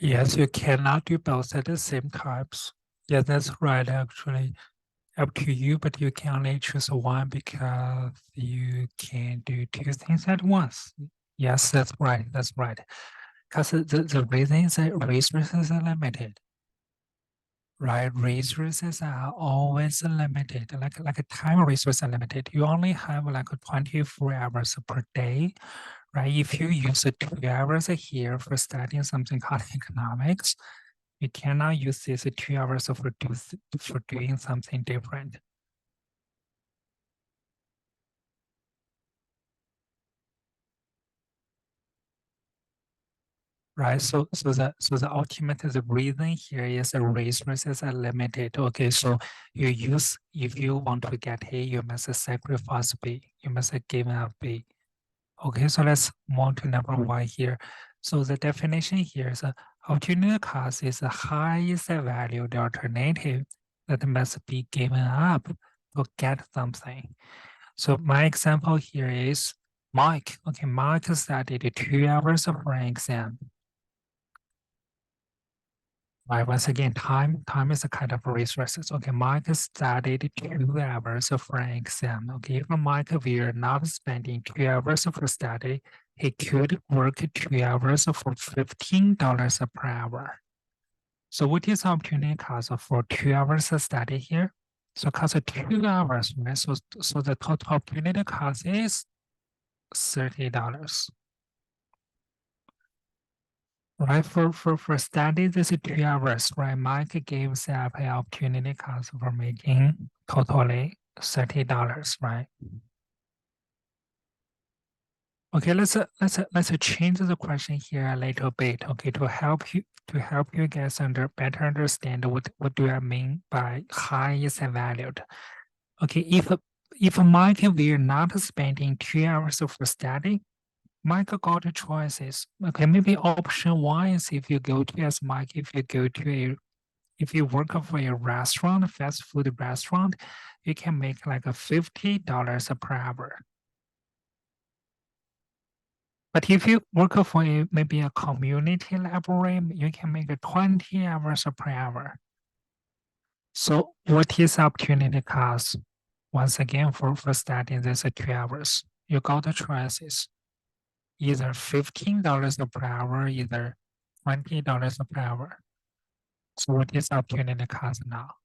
Yes, you cannot do both at the same times. Yeah, that's right, actually. Up to you, but you can only choose one because you can do two things at once. Yes, that's right. That's right. Because the reason is that resources are limited, right? Resources are always limited, like a time resource are limited. You only have like 24 hours per day, right? If you use 2 hours here for studying something called economics, you cannot use this 2 hours for doing something different. Right. So the ultimate the reason here is the resources are limited. Okay, so you use if you want to get A, you must sacrifice B. You must give up B. Okay, so let's move on to number one here. So the definition here is opportunity cost is the highest valued alternative that must be given up to get something. So my example here is Mike. Okay, Mike studied 2 hours for an exam. Right, once again, time is a kind of resources. Okay, Mike studied 2 hours for an exam. Okay, if Mike were not spending 2 hours for study, he could work 2 hours for $15 per hour. So what is opportunity cost for 2 hours of study here? So cost of 2 hours, right? So the total opportunity cost is $30. Right, for study, this is 2 hours, right? Mike gives up an opportunity cost for making totally $30, right? Okay, let's change the question here a little bit, okay, to help you guys better understand what do I mean by high is valued. Okay, if Mike were not spending 2 hours for study, Mike got choices. Okay, maybe option one is if you go to as Mike, if you work for a restaurant, fast food restaurant, you can make like a $50 per hour. But if you work for maybe a community library, you can make a 20 hours per hour. So what is opportunity cost? Once again, for studying this 2 hours, you got the choices. Either $15 per hour, either $20 per hour. So what is opportunity cost now?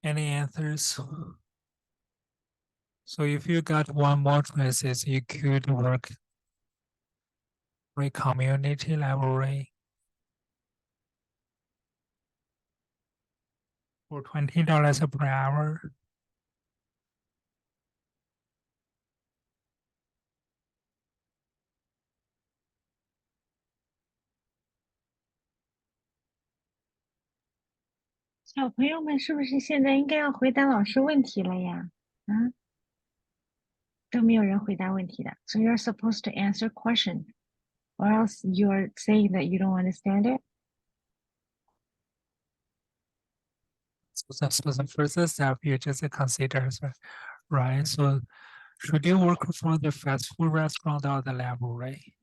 Any answers? So if you got one more choices, you could work for a community library for $20 per hour.小朋友们是不是现在应该要回答老师问题了呀？啊，都没有人回答问题的。So you're supposed to answer question, or else you're saying that you don't understand it. So the first step you just consider, right? So should you work for the fast food restaurant or the library?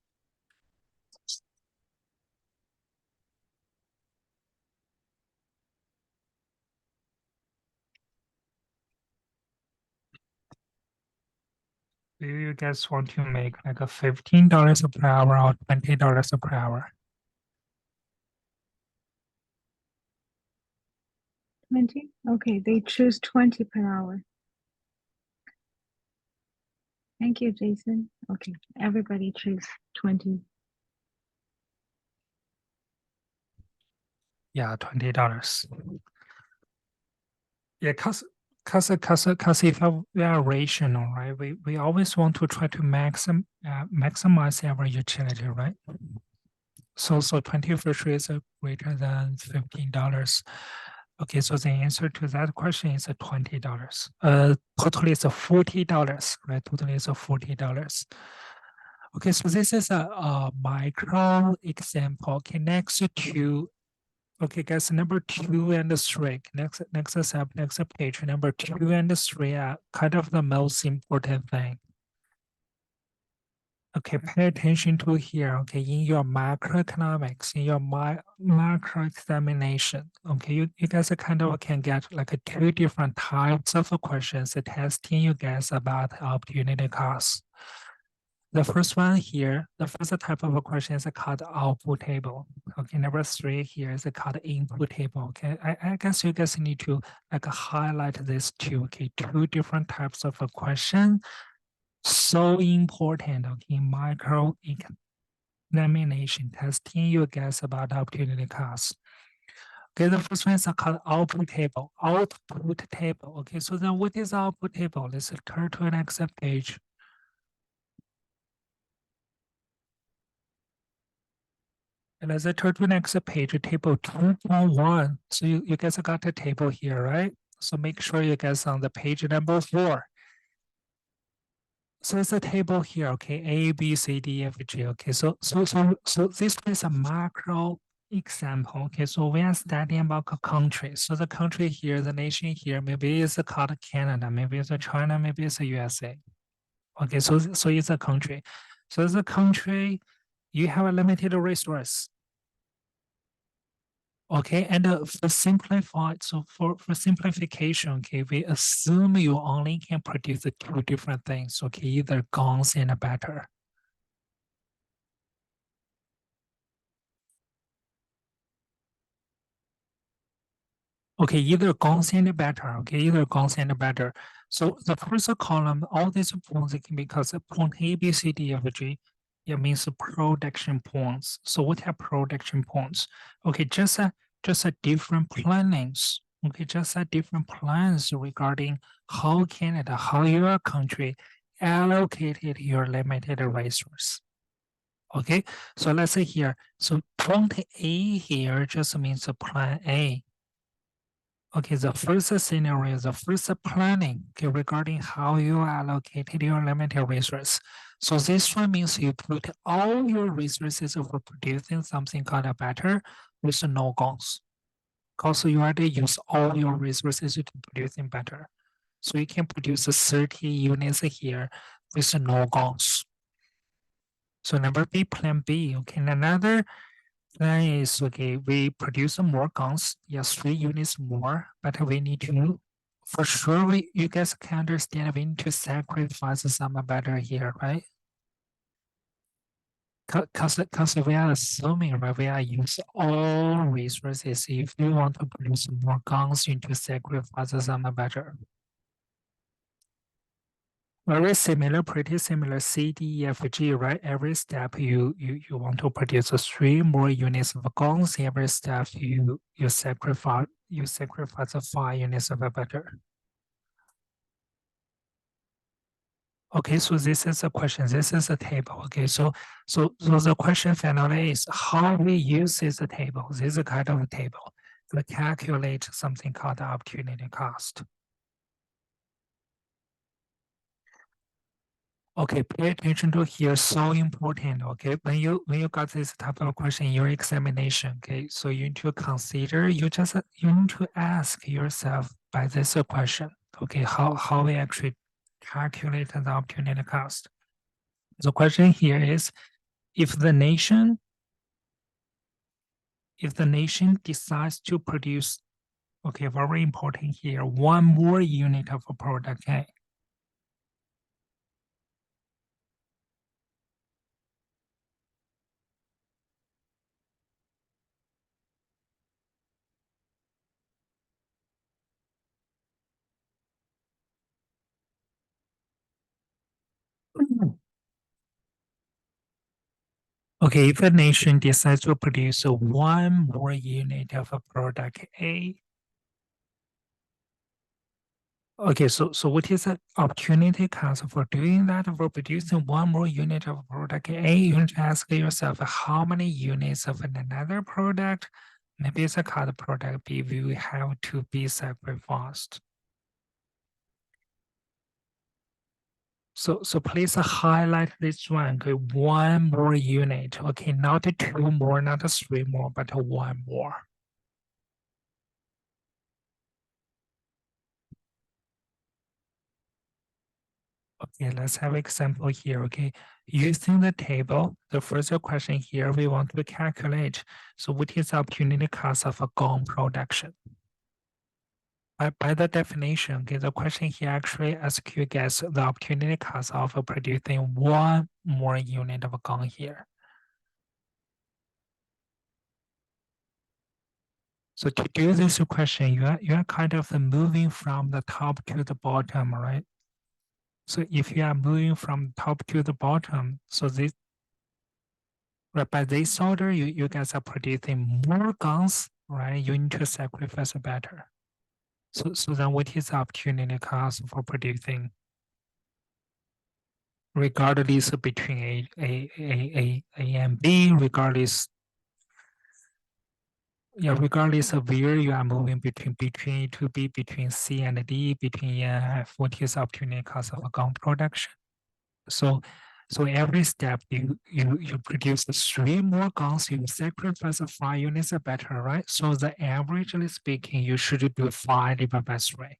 Do you guys want to make like a $15 per hour or $20 per hour? 20? Okay, they choose 20 per hour. Thank you, Jason. Okay, everybody choose 20. Yeah, $20. Yeah, cause if we are rational, right? We always want to try to maximize our utility, right? So 20 for sure is greater than $15. Okay, so the answer to that question is $20. Totally is $40, right? Totally is $40. Okay, so this is a micro example. Okay, next to okay, guys, number 2 and 3. Next step, next page. Number 2 and 3 are kind of the most important thing. Okay, pay attention to here. Okay, in your macroeconomics, in your macro examination. Okay, you guys kind of can get like 2 different types of questions testing you guys about opportunity cost. The first one here, the first type of a question is called output table. Okay, number 3 here is called input table. Okay, I guess you guys need to like highlight these two. Okay, 2 different types of a question. So important. Okay, micro examination testing you guys about opportunity cost. Okay, the first one is called output table. Output table. Okay, so then what is output table? Let's turn to the next page. And as I turn to the next page, table 2.1. So you guys got a table here, right? So make sure you guys on the page number 4. So it's a table here, okay? A, B, C, D, F, G. Okay, so this is a macro example. Okay, so we are studying about a country. So the country here, the nation here, maybe it's called Canada, maybe it's China, maybe it's USA. Okay, so it's a country. So as a country, you have a limited resource. Okay, and for simplification, okay, we assume you only can produce 2 different things. Okay, either guns and batter. Okay, either guns and batter. Okay, either guns and batter. So the first column, all these points can be because point A, B, C, D, F, G. It means production points. So what are production points? Okay, just a different plannings. Okay, just a different plans regarding how Canada, how your country allocated your limited resource. Okay, so let's say here, so point A here just means plan A. Okay, the first scenario is the first planning, okay, regarding how you allocated your limited resource. So this one means you put all your resources for producing something called a batter with no guns. Also, you already use all your resources to producing batter. So you can produce 30 units here with no guns. So number B, plan B. Okay, and another plan is okay, we produce more guns, yes, 3 units more, but we need to, for sure, you guys can understand we need to sacrifice some batter here, right? Because we are assuming, right, we are use all resources. If you want to produce more guns, you need to sacrifice some batter. Very similar, pretty similar, C, D, E, F, G, right? Every step you want to produce 3 more units of guns. Every step you sacrifice 5 units of butter. Okay, so this is a question. This is a table. Okay, so the question finally is how we use this table. This is kind of a table to calculate something called the opportunity cost. Okay, pay attention to here, so important. Okay, when you got this type of question in your examination, okay, so you need to consider, you need to ask yourself by this question, okay, how we actually calculate the opportunity cost. The question here is, if the nation decides to produce, okay, very important here, 1 more unit of a product A. Okay, if a nation decides to produce one more unit of a product A, okay, so what is the opportunity cost for doing that? For producing one more unit of product A, you need to ask yourself how many units of another product, maybe it's called product B, will have to be sacrificed. So please highlight this one. Okay, one more unit. Okay, not two more, not three more, but one more. Okay, let's have example here. Okay, using the table, the first question here we want to calculate. So what is the opportunity cost of a gum production? By the definition, okay, the question here actually asks you guess the opportunity cost of producing one more unit of gum here. So to do this question, you are kind of moving from the top to the bottom, right? So if you are moving from top to the bottom, so this right by this order, you guys are producing more guns, right? You need to sacrifice better. So then what is the opportunity cost for producing regardless between A and B, regardless yeah, regardless of where you are moving between A to B, between C and D, between E and F, what is the opportunity cost of a gun production? So every step you produce three more guns, you sacrifice 5 units better, right? So the averagely speaking, you should do 5 divided by 3.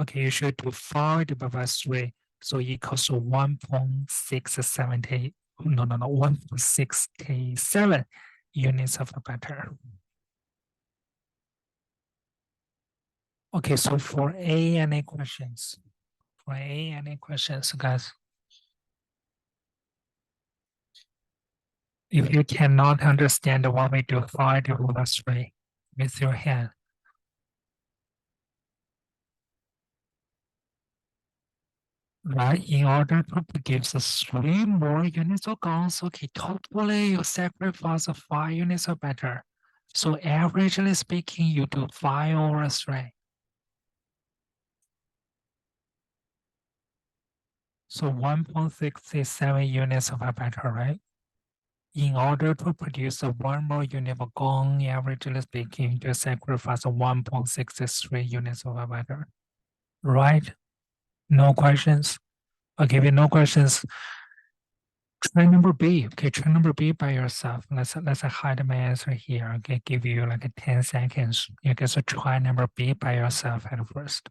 Okay, you should do 5 divided by 3. So equals to 1.670, no, 1.67 units of better. Okay, so for A, any questions? For A, any questions, guys? If you cannot understand what we do, 5 divided by 3 with your hand. Right, in order to produce 3 more units of guns, okay, totally you sacrifice 5 units or better. So averagely speaking, you do 5 over 3. So 1.67 units of a better, right? In order to produce one more unit of gun, averagely speaking, you sacrifice 1.63 units of a better. Right? No questions? Okay, with no questions. Try number B. Okay, try number B by yourself. Let's hide my answer here. Okay, give you like 10 seconds. You guys try number B by yourself at first.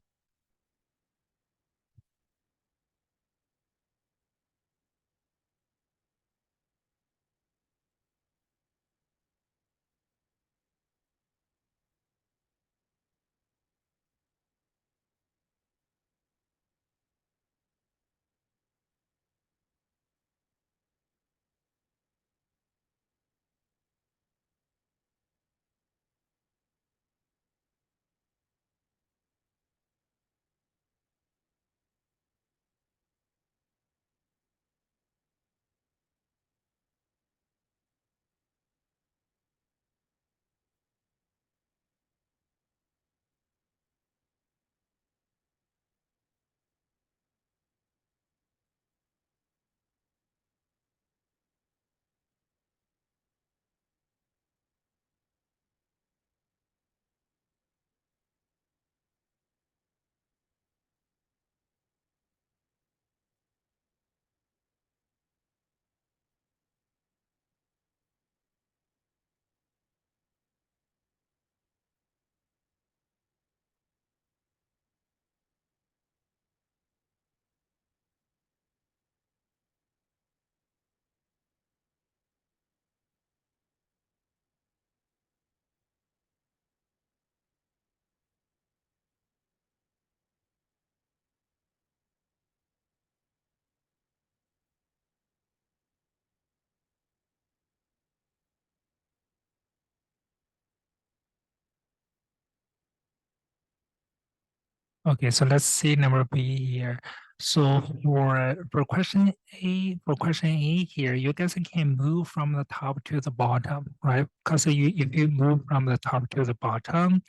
Okay, so let's see number B here. So for question A here, you guys can move from the top to the bottom, right? Because if you move from the top to the bottom,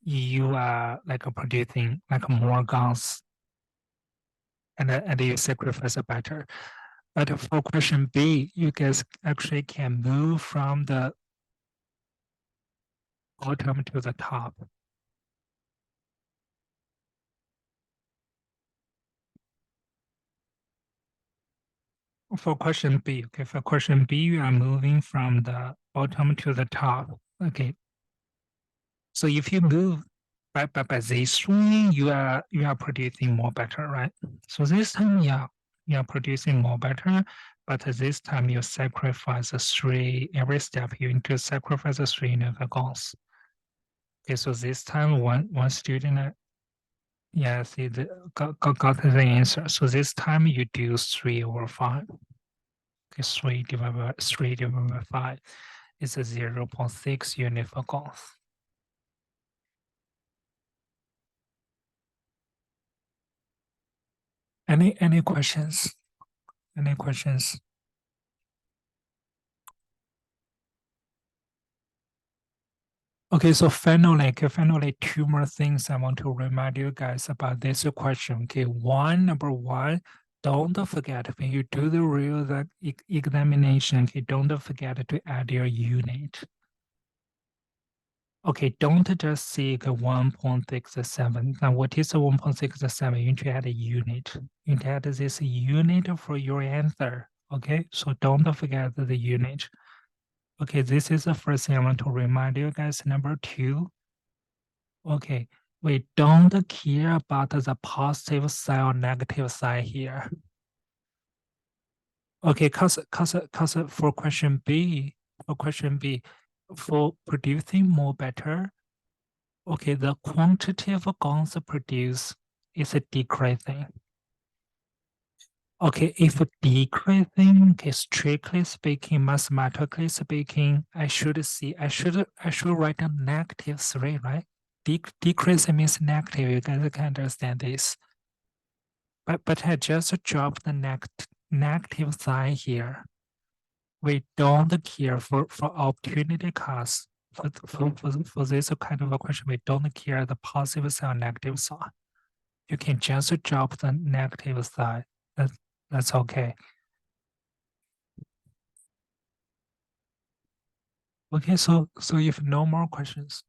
you are like producing like more guns, and you sacrifice a better. But for question B, you guys actually can move from the bottom to the top. For question B, okay, for question B, you are moving from the bottom to the top. Okay. So if you move by this way, you are producing more better, right? So this time, yeah, you are producing more better, but this time you sacrifice every step you need to sacrifice 3 guns. Okay, so this time one student, yeah, see got the answer. So this time you do 3/5. Okay, 3 divided by 5 is a 0.6 unit for guns. Any questions? Any questions? Okay, so finally, 2 more things I want to remind you guys about this question. Okay, number one, don't forget when you do the real examination, okay, don't forget to add your unit. Okay, don't just see the 1.67. Now, what is the 1.67? You need to add a unit. You need to add this unit for your answer. Okay, so don't forget the unit. Okay, this is the first thing I want to remind you guys. Number two, okay, we don't care about the positive side or negative side here. Okay, cause for question B, for producing more better, okay, the quantity of guns produced is decreasing. Okay, if decreasing, okay, strictly speaking, mathematically speaking, I should write a -3, right? Decreasing means negative. You guys can understand this. But I just dropped the negative sign here. We don't care for opportunity cost. For this kind of a question, we don't care the positive side or negative side. You can just drop the negative side. That's okay. Okay, so if no more questions.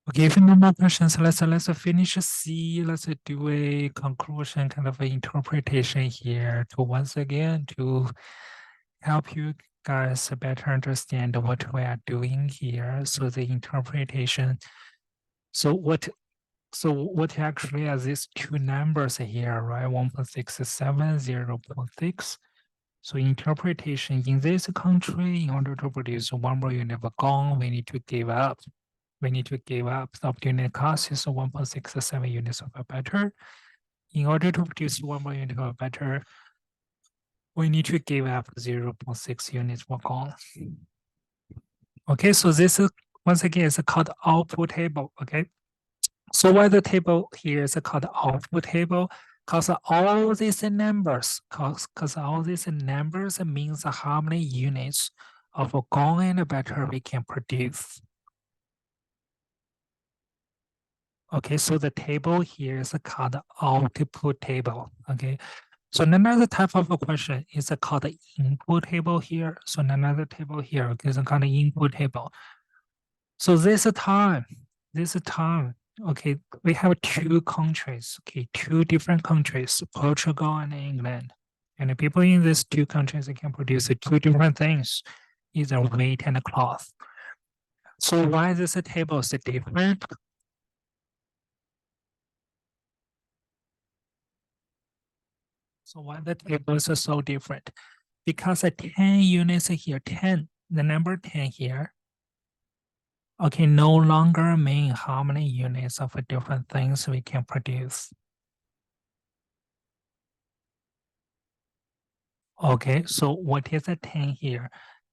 Okay, if no more questions, let's finish C. Let's do a conclusion, kind of an interpretation here to once again to help you guys better understand what we are doing here. So the interpretation. So what actually are these 2 numbers here, right? 1.67, 0.6. So interpretation in this country, in order to produce 1 more unit of gun, we need to give up. The opportunity cost is 1.67 units of a better. In order to produce 1 more unit of a better, we need to give up 0.6 units for gun. Okay, so this is once again is called output table. Okay, so why the table here is called output table? Because all these numbers, means how many units of a gun and better we can produce. Okay, so the table here is called output table. Okay, so another type of a question is called input table here. So another table here is called input table. So this time, okay, we have 2 countries, okay, 2 different countries, Portugal and England. And the people in these 2 countries can produce 2 different things, either weight and cloth. So why this table is different? So why the table is so different? Because the 10 units here, 10, the number 10 here, okay, no longer mean how many units of different things we can produce. Okay, so what is a 10 here?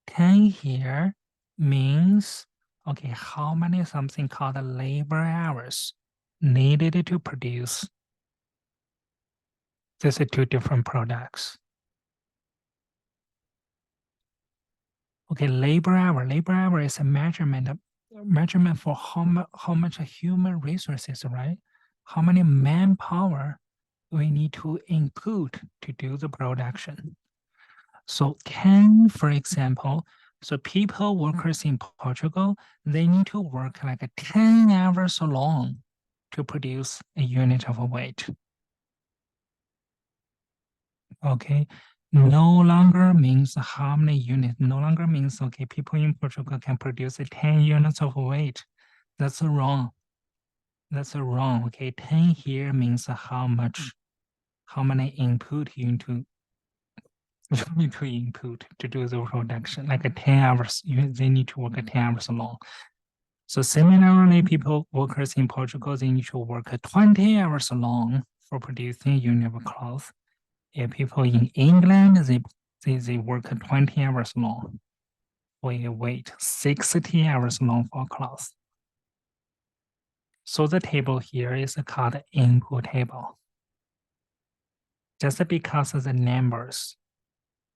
10 here means, okay, how many something called labor hours needed to produce. These are two different products. Okay, labor hour is a measurement for how much human resources, right? How many manpower we need to input to do the production. So 10, for example, so people, workers in Portugal, they need to work like 10 hours long to produce a unit of weight. Okay, no longer means how many units, no longer means, okay, people in Portugal can produce 10 units of weight. That's wrong. That's wrong. Okay, 10 here means how much, how many input you need to input to do the production, like 10 hours, they need to work 10 hours long. So similarly, people, workers in Portugal, they need to work 20 hours long for producing unit of cloth. And people in England, they work 20 hours long for a weight, 60 hours long for cloth. So the table here is called input table. Just because the numbers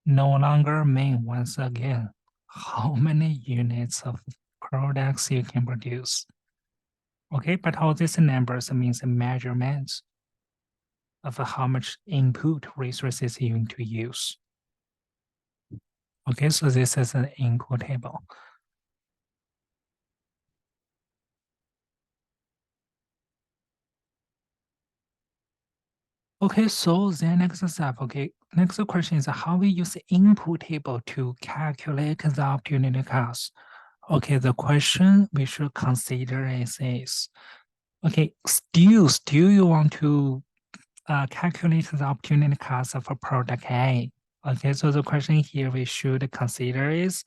no longer mean, once again, how many units of products you can produce. Okay, but all these numbers means measurements of how much input resources you need to use. Okay, so this is an input table. Okay, so then next step, okay, next question is how we use input table to calculate the opportunity cost. Okay, the question we should consider is this. Okay, still you want to calculate the opportunity cost of a product A. Okay, so the question here we should consider is,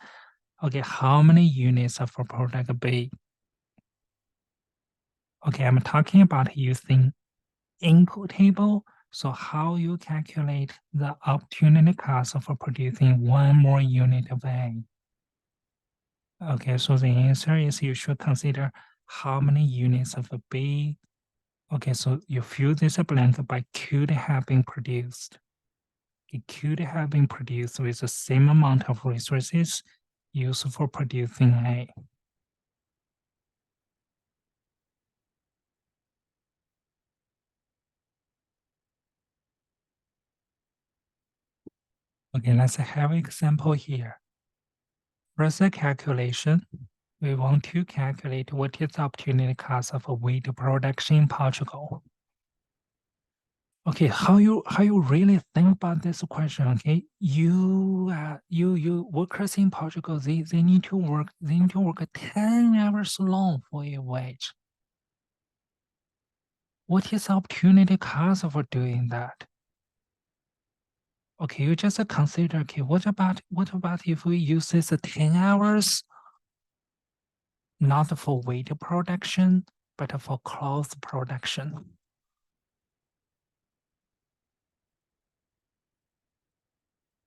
okay, how many units of a product B? Okay, I'm talking about using input table. So how you calculate the opportunity cost for producing one more unit of A? Okay, so the answer is you should consider how many units of a B. Okay, so you fill this blank by could have been produced. It could have been produced with the same amount of resources used for producing A. Okay, let's have an example here. First, the calculation. We want to calculate what is the opportunity cost of a wheat production in Portugal. Okay, how you really think about this question? Okay, you workers in Portugal, they need to work 10 hours long for a wage. What is the opportunity cost for doing that? Okay, you just consider, okay, what about if we use this 10 hours, not for wheat production, but for cloth production?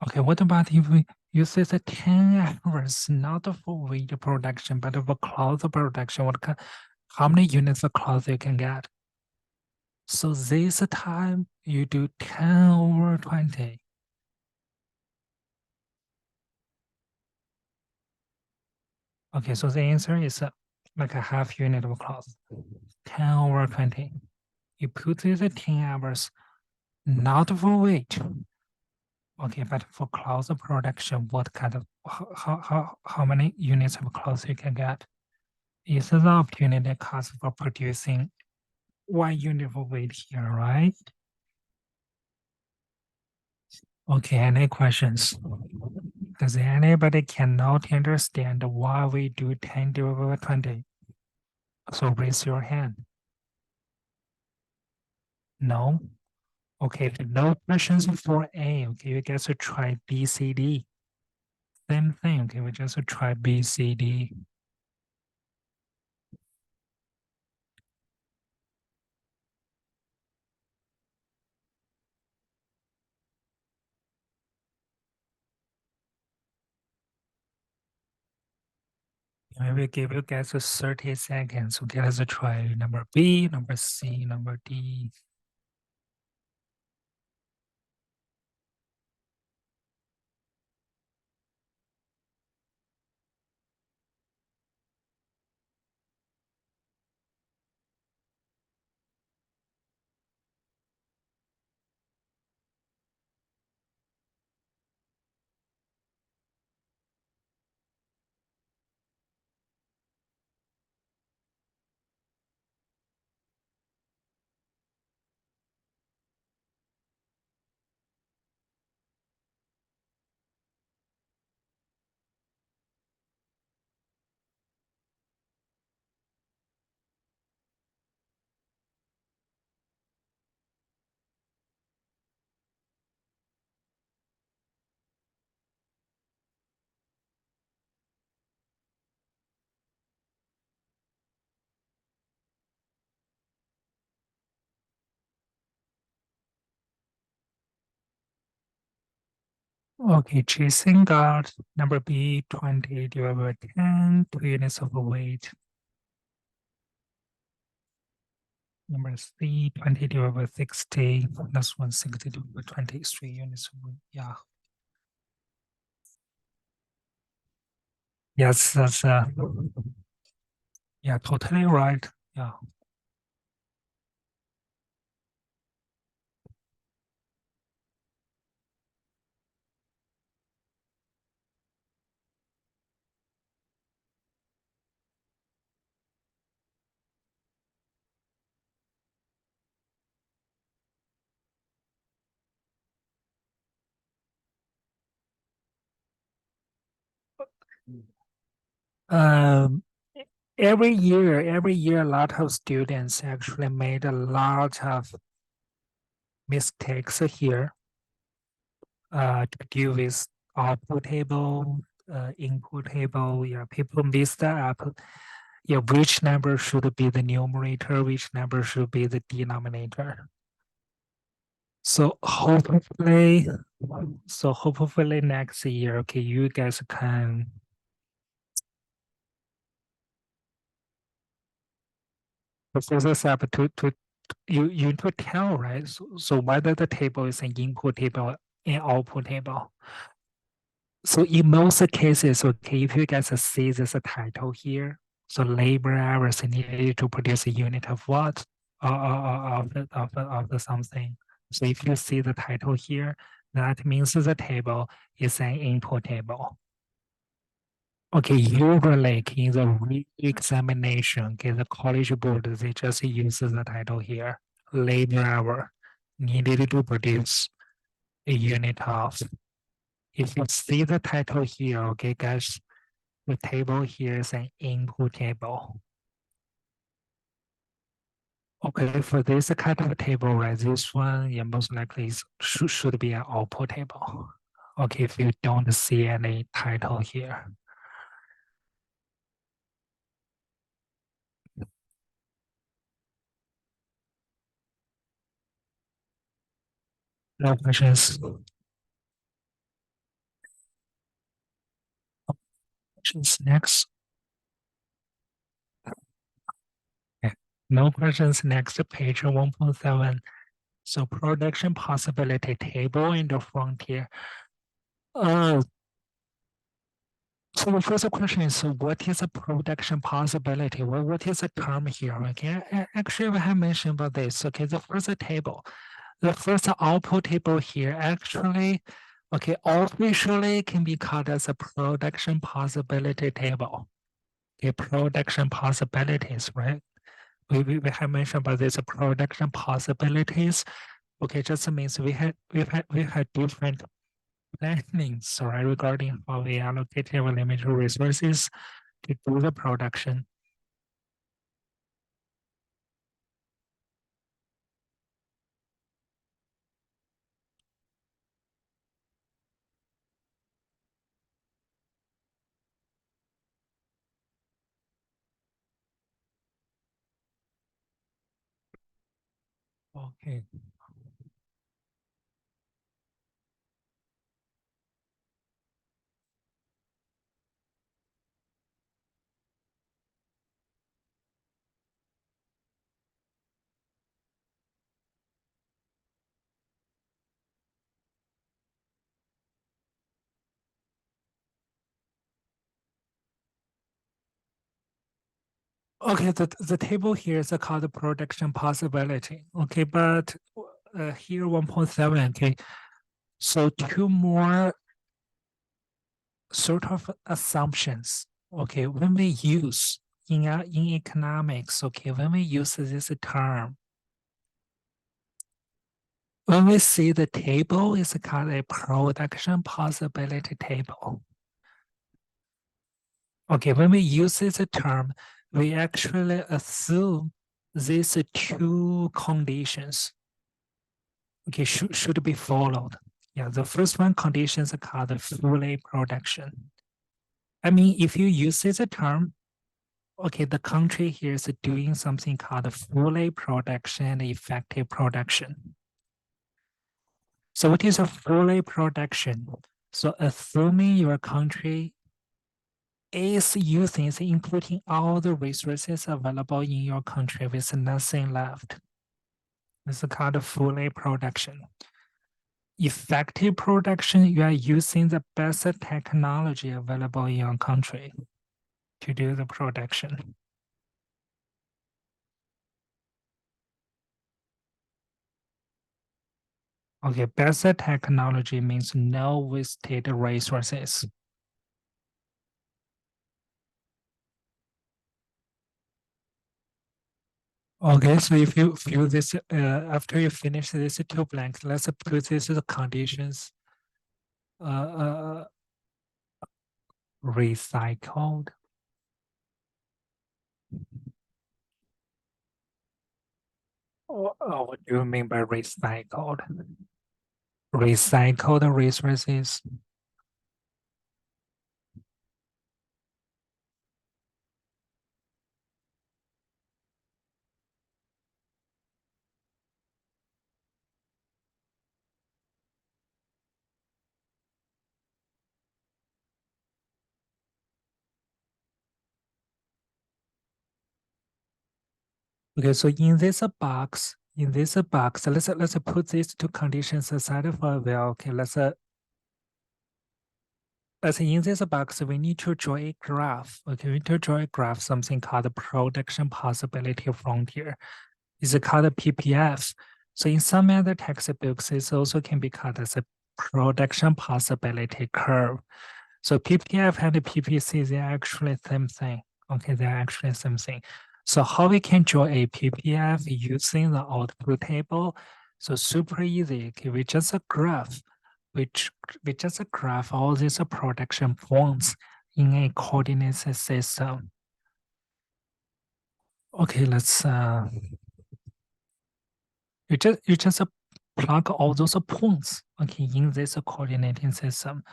Okay, what about if we use this 10 hours, not for wheat production, but for cloth production? How many units of cloth you can get? So this time you do 10 over 20. Okay, so the answer is like a half unit of cloth, 10 over 20. You put this 10 hours, not for weight. Okay, but for cloth production, what kind of, how many units of cloth you can get? Is the opportunity cost for producing one unit of weight here, right? Okay, any questions? Does anybody cannot understand why we do 10 divided by 20? So raise your hand. No? Okay, if no questions for A, okay, you guys should try B, C, D. Same thing, okay, we just try B, C, D. I will give you guys 30 seconds. Okay, let's try number B, number C, number D. Okay, Jason got number B 20 divided by 10, 2 units of weight. Number C 20 divided by 60, that's 160 divided by 23 units of weight. Yeah. Yes, that's yeah, totally right. Yeah. Um, every year, a lot of students actually made a lot of mistakes here to deal with output table, input table. Yeah, people mixed up. Yeah, which number should be the numerator, which number should be the denominator. So hopefully next year, okay, you guys can Professor Sap to you need to tell, right? So whether the table is an input table and output table. So in most cases, okay, if you guys see this title here, so labor hours needed to produce a unit of what? Of the something. So if you see the title here, that means the table is an input table. Okay, usually in the re-examination, okay, the College Board, they just use the title here, labor hour needed to produce a unit of. If you see the title here, okay, guys, the table here is an input table. Okay, for this kind of table, right, this one, yeah, most likely should be an output table. Okay, if you don't see any title here. No questions. Questions next. Okay. No questions next, page 1.7. So production possibility table in the frontier. Uh, so the first question is, what is a production possibility? What is the term here? Okay, actually, we have mentioned about this. Okay, the first table, the first output table here, actually, okay, officially can be called as a production possibility table. Okay, production possibilities, right? We have mentioned about this production possibilities. Okay, just means we had different plannings, right, regarding how we allocate our limited resources to do the production. Okay. Okay, the table here is called the production possibility. Okay, but here 1.7. Okay, so two more sort of assumptions. Okay, when we use in economics, okay, when we use this term, when we see the table is called a production possibility table. Okay, when we use this term, we actually assume these two conditions, okay, should be followed. Yeah, the first one condition is called fully production. I mean, if you use this term, okay, the country here is doing something called fully production, effective production. So what is a fully production? So assuming your country is including all the resources available in your country with nothing left. It's called fully production. Effective production, you are using the best technology available in your country to do the production. Okay, best technology means no wasted resources. Okay, so if you fill this, after you finish these two blanks, let's put this as conditions. Uh, recycled. What do you mean by recycled? Recycled resources. Okay, so in this box, let's put these two conditions aside for a while. Okay, let's in this box, we need to draw a graph. Okay, we need to draw a graph, something called the production possibility frontier. It's called PPF. So in some other textbooks, it also can be called as a production possibility curve. So PPF and the PPC, they're actually same thing. Okay, they're actually same thing. So how we can draw a PPF using the output table? So super easy. Okay, we just a graph, which we just graph all these production points in a coordinate system. Okay, let's you just plug all those points, okay, in this coordinating system.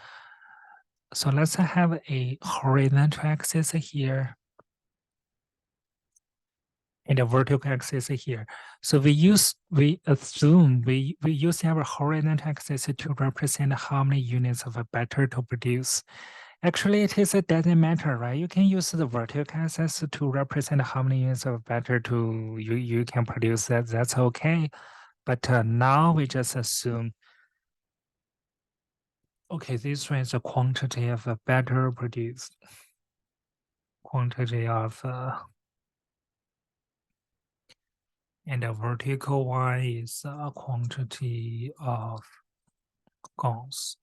So let's have a horizontal axis here and a vertical axis here. So we assume we use our horizontal axis to represent how many units of a batter to produce. Actually, it doesn't matter, right? You can use the vertical axis to represent how many units of batter you can produce. That's okay. But now we just assume, okay, this one is a quantity of a batter produced. Quantity of and the vertical one is a quantity of gons.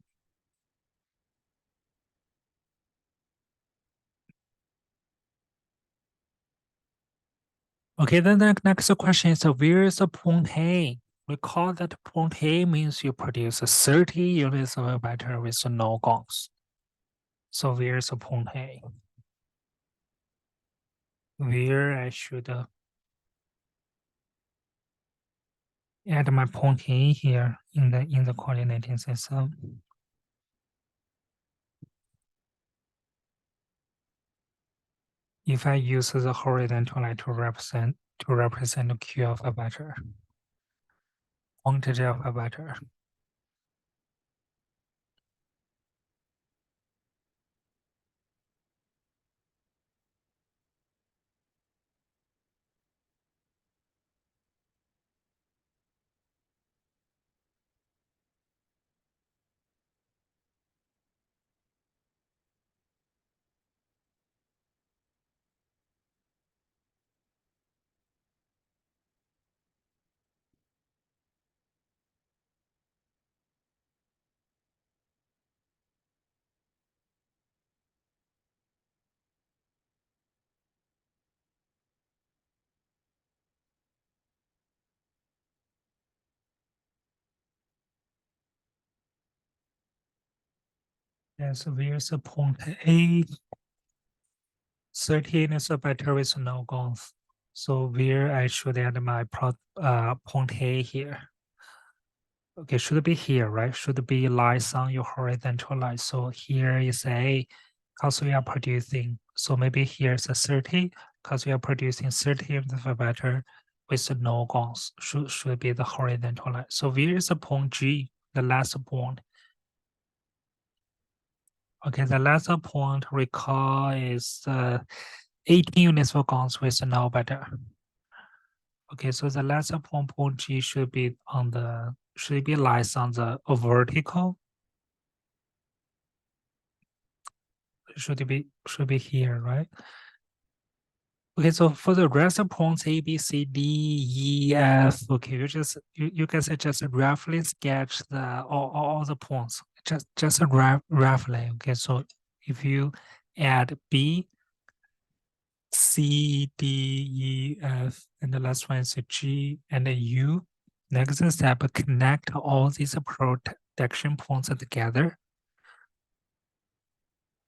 Okay, then the next question is where is the point A? Recall that point A means you produce 30 units of a batter with no gons. So where is the point A? Where I should add my point A here in the coordinating system. If I use the horizontal line to represent the Q of a batter, quantity of a batter. Yes, here's a point A. 13 is a better with no guns. So where I should add my point A here. Okay, should be here, right? Should be lies on your horizontal line. So here is A, because we are producing. So maybe here's a 30, because we are producing 30 of the better with no guns. Should be the horizontal line. So where is the point G, the last point? Okay, the last point recall is 18 units for guns with no better. Okay, so the last point G should be on the should be lies on the vertical. Should be here, right? Okay, so for the rest of points A, B, C, D, E, F, okay, you guys just roughly sketch the all the points. Just roughly. Okay, so if you add B, C, D, E, F, and the last one is G and U. Next step, connect all these protection points together.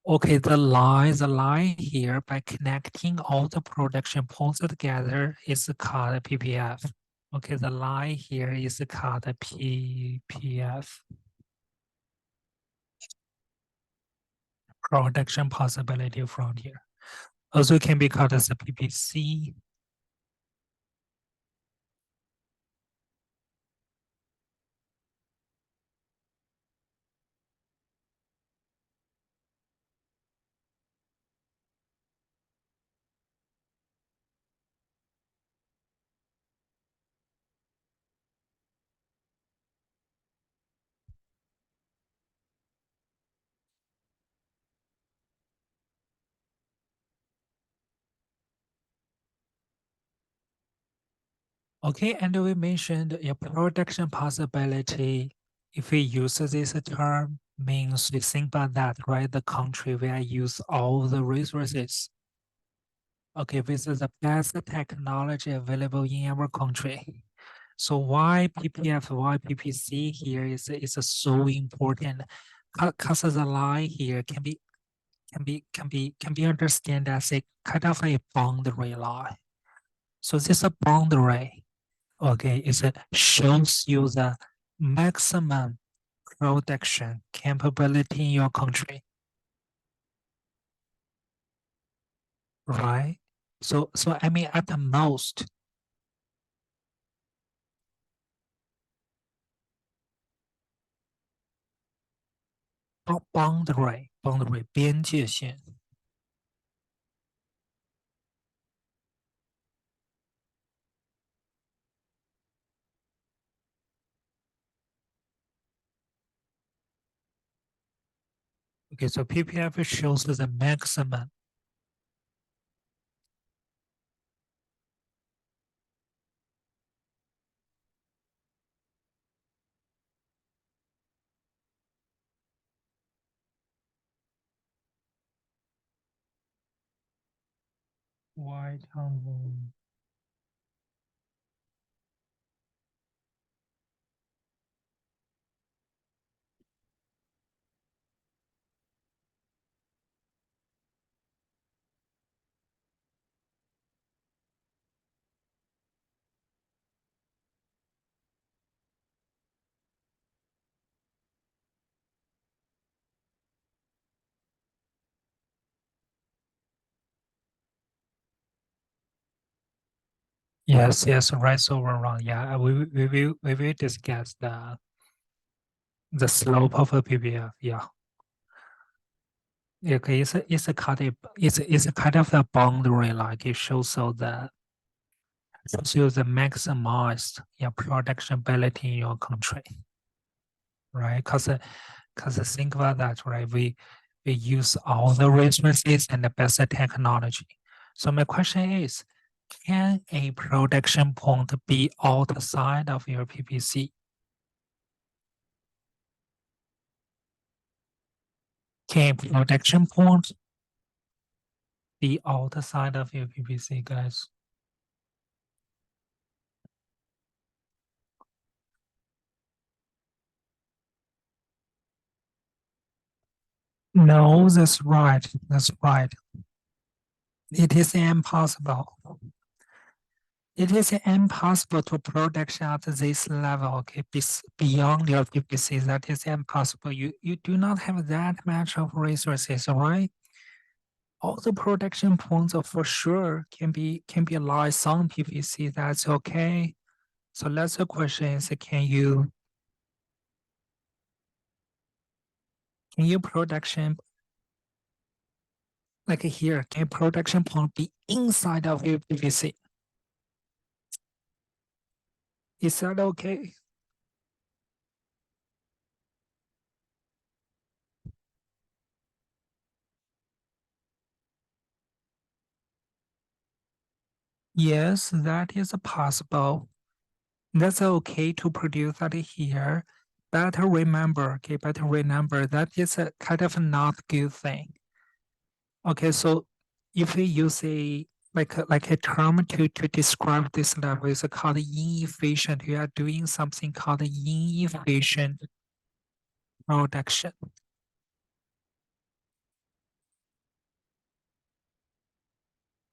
Okay, the line here by connecting all the protection points together is called PPF. Okay, the line here is called PPF. Protection possibility frontier. Also can be called as a PPC. Okay, and we mentioned a protection possibility. If we use this term, means we think about that, right? The country where use all the resources. Okay, this is the best technology available in our country. So why PPF, why PPC here is so important? Because the line here can be understood as a kind of a boundary line. So this a boundary, okay, is it shows you the maximum production capability in your country, right? So I mean at the most, boundary 边界线。Okay, so PPF shows the maximum. White on yes, right, so we're wrong. Yeah, we will discuss the slope of a PPF. Yeah. Okay, it's a kind of a boundary, like it shows the maximized production ability in your country, right? Because think about that, right? We use all the resources and the best technology. So my question is, can a production point be outside of your PPC? Can a production point be outside of your PPC, guys? No, that's right. That's right. It is impossible. It is impossible to production at this level, okay, beyond your PPC. That is impossible. You do not have that much of resources, all right? All the production points for sure can be live on PPC. That's okay. So that's the question is, can you production like here, can production point be inside of your PPC? Is that okay? Yes, that is possible. That's okay to produce that here. But remember, okay, but remember that is a kind of not good thing. Okay, so if we use a like a term to describe this level is called inefficient. You are doing something called inefficient production.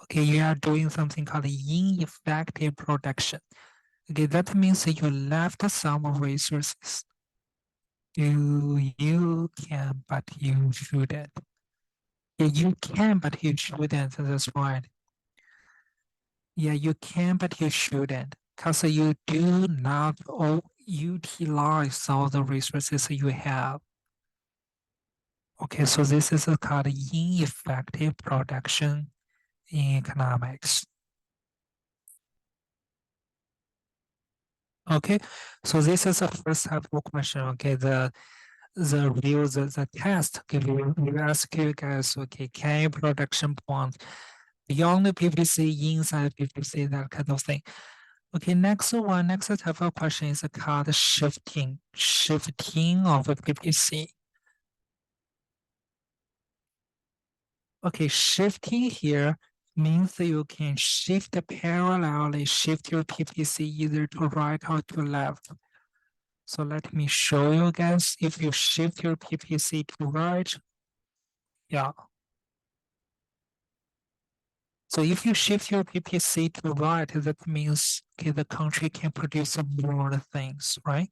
Okay, you are doing something called ineffective production. Okay, that means you left some resources. You can, but you shouldn't. Yeah, you can, but you shouldn't. That's right. Yeah, you can, but you shouldn't. Because you do not utilize all the resources you have. Okay, so this is called ineffective production in economics. Okay, so this is the first type of question. Okay, the review the test. Okay, we ask you guys. Okay, can production point beyond the PPC, inside PPC, that kind of thing. Okay, next type of question is called shifting of a PPC. Okay, shifting here means that you can shift parallelly, shift your PPC either to right or to left. So let me show you guys. If you shift your PPC to right, yeah. So if you shift your PPC to right, that means okay, the country can produce more things, right?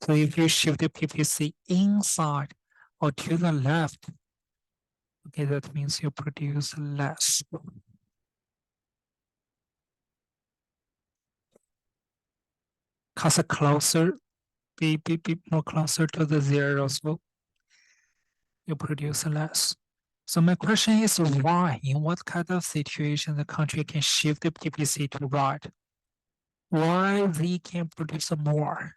So if you shift the PPC inside or to the left, okay, that means you produce less. Cause closer, be more closer to the zero, so you produce less. So my question is why? In what kind of situation the country can shift the PPC to right? Why they can produce more?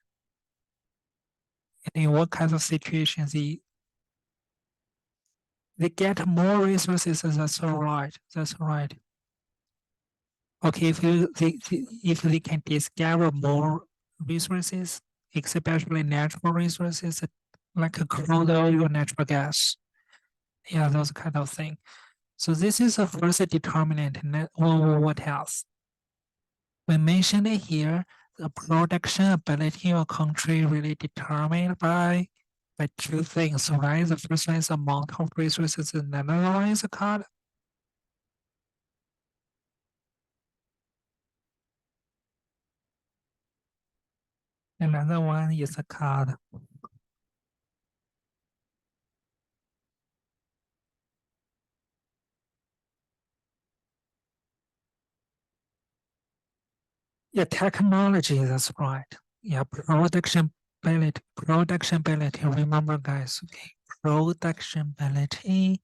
And in what kind of situations they get more resources? That's all right. That's all right. Okay, if they can discover more resources, especially natural resources like crude oil or natural gas, yeah, those kind of thing. So this is the first determinant. What else? We mentioned it here. The production ability of country really determined by two things, right? The first one is amount of resources, and another one is called yeah, technology, that's right. Yeah, production ability. Remember, guys, okay, production ability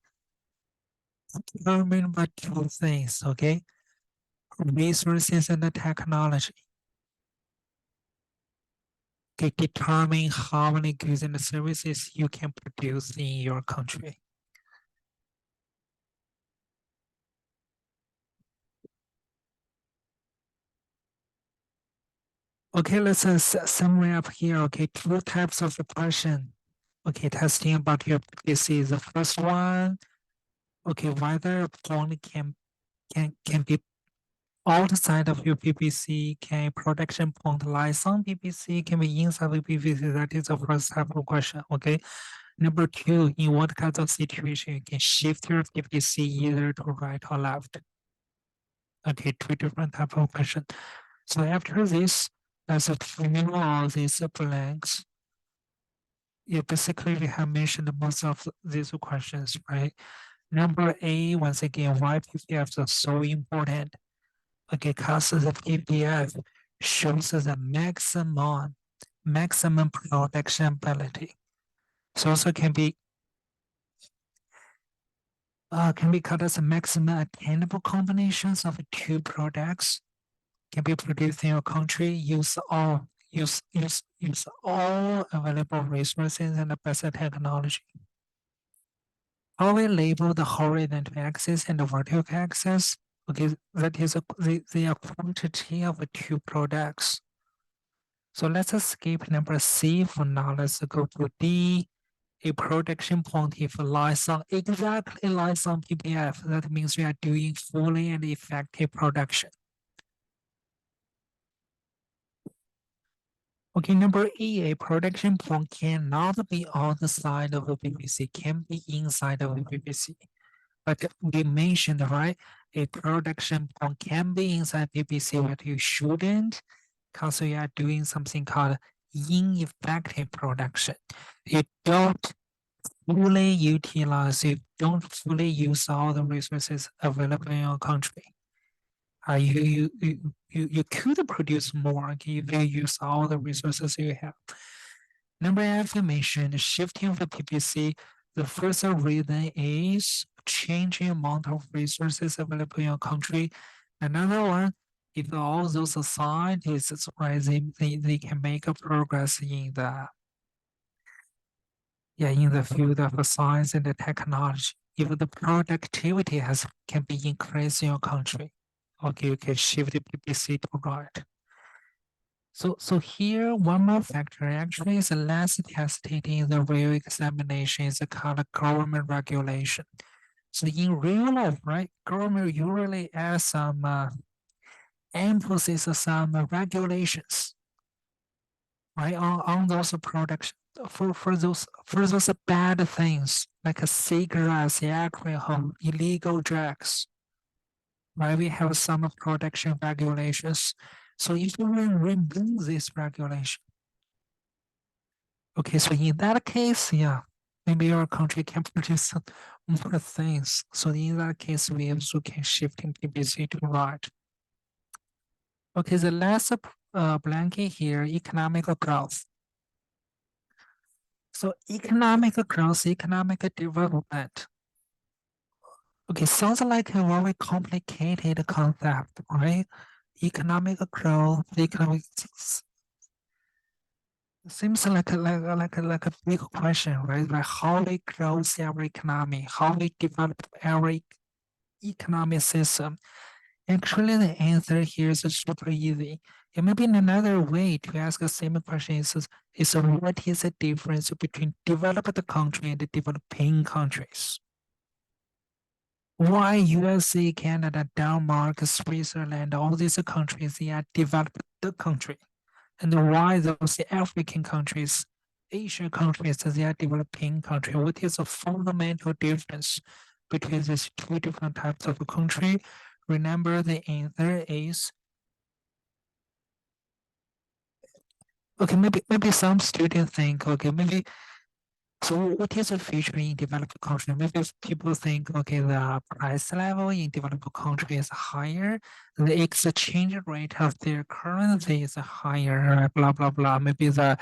determined by two things, okay? Resources and the technology. Okay, determine how many goods and services you can produce in your country. Okay, let's summary up here. Okay, two types of question. Okay, testing about your PPC. The first one, okay, whether a point can be outside of your PPC, can a production point lies on PPC, can be inside the PPC. That is the first type of question. Okay, Number two, in what kinds of situation you can shift your PPC either to right or left? Okay, two different type of question. So after this, let's fill all these blanks. Yeah, basically we have mentioned most of these questions, right? Number A, once again, why PPFs are so important? Okay, because the PPF shows the maximum production ability. So also can be called as a maximum attainable combinations of two products can be produced in your country. Use all available resources and the best technology. How we label the horizontal axis and the vertical axis? Okay, that is the quantity of two products. So let's skip number C for now. Let's go to D. A production point if lies on exactly lies on PPF. That means we are doing fully and effective production. Okay, number E, a production point cannot be on the side of the PPC, can be inside of the PPC. But we mentioned, right, a production point can be inside PPC, but you shouldn't, because you are doing something called ineffective production. You don't fully utilize, you don't fully use all the resources available in your country. You could produce more if you use all the resources you have. Number F, you mentioned shifting of the PPC. The first reason is changing amount of resources available in your country. Another one, if all those scientists rising, they can make a progress in the field of science and the technology. If the productivity can be increased in your country, okay, you can shift the PPC to right. So here, one more factor actually is less tested in the real examination is called government regulation. So in real life, right, government usually adds some emphasis on some regulations, right, on those products for those bad things like cigarettes, alcohol, illegal drugs, right? We have some production regulations. So if you remove this regulation, okay, so in that case, yeah, maybe your country can produce more things. So in that case, we also can shift in PPC to right. Okay, the last blanket here, economic growth. So economic growth, economic development. Okay, sounds like a very complicated concept, right? Economic growth, economic seems like a big question, right? Like how we grow our economy, how we develop our economic system. Actually, the answer here is super easy. And maybe another way to ask the same question is what is the difference between developed country and developing countries? Why USA, Canada, Denmark, Switzerland, all these countries, they are developed country. And why those African countries, Asian countries, they are developing country? What is the fundamental difference between these two different types of country? Remember, the answer is okay. Maybe some students think okay, maybe. So what is the future in developed country? Maybe people think okay, the price level in developed country is higher, the exchange rate of their currency is higher, blah blah blah. Maybe the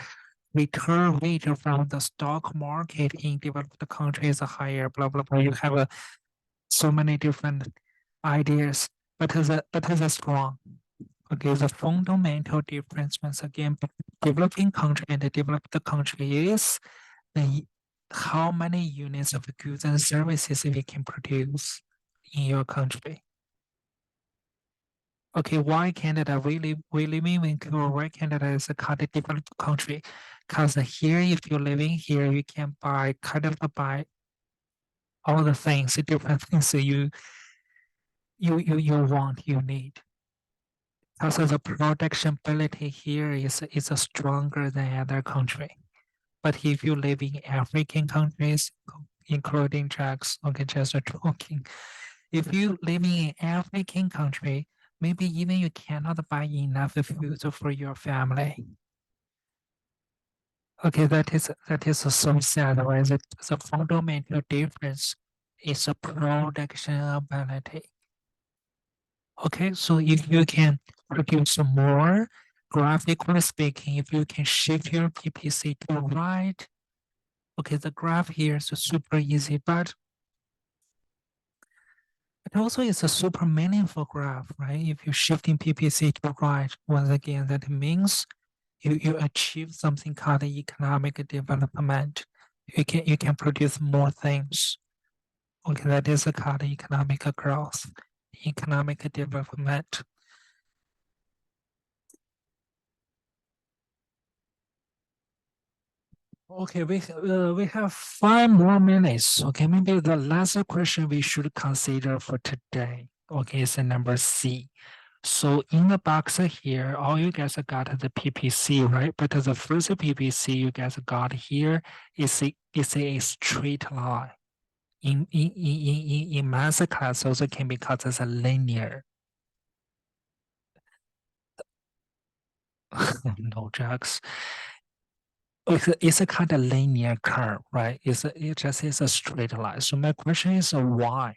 return rate from the stock market in developed countries is higher, blah blah blah. You have so many different ideas, but that's wrong. Okay, the fundamental difference once again, developing country and the developed country is the how many units of goods and services we can produce in your country. Okay, why Canada really mean Vancouver? Why Canada is a kind of developed country? Because here, if you're living here, you can buy all the things, the different things that you want, you need. Also, the production ability here is stronger than other country. But if you live in African countries, including Jack's, okay, just talking. If you live in an African country, maybe even you cannot buy enough food for your family. Okay, that is so sad, right? The fundamental difference is a production ability. Okay, so if you can produce more, graphically speaking, if you can shift your PPC to right, okay, the graph here is super easy, but it also is a super meaningful graph, right? If you're shifting PPC to right, once again, that means you achieve something called economic development. You can produce more things. Okay, that is called economic growth, economic development. Okay, we have 5 more minutes. Okay, maybe the last question we should consider for today. Okay, is number C. So in the box here, all you guys got the PPC, right? But the first PPC you guys got here is a straight line. In math class, also can be called as a linear. No jokes. It's a kind of linear curve, right? It just is a straight line. So my question is why?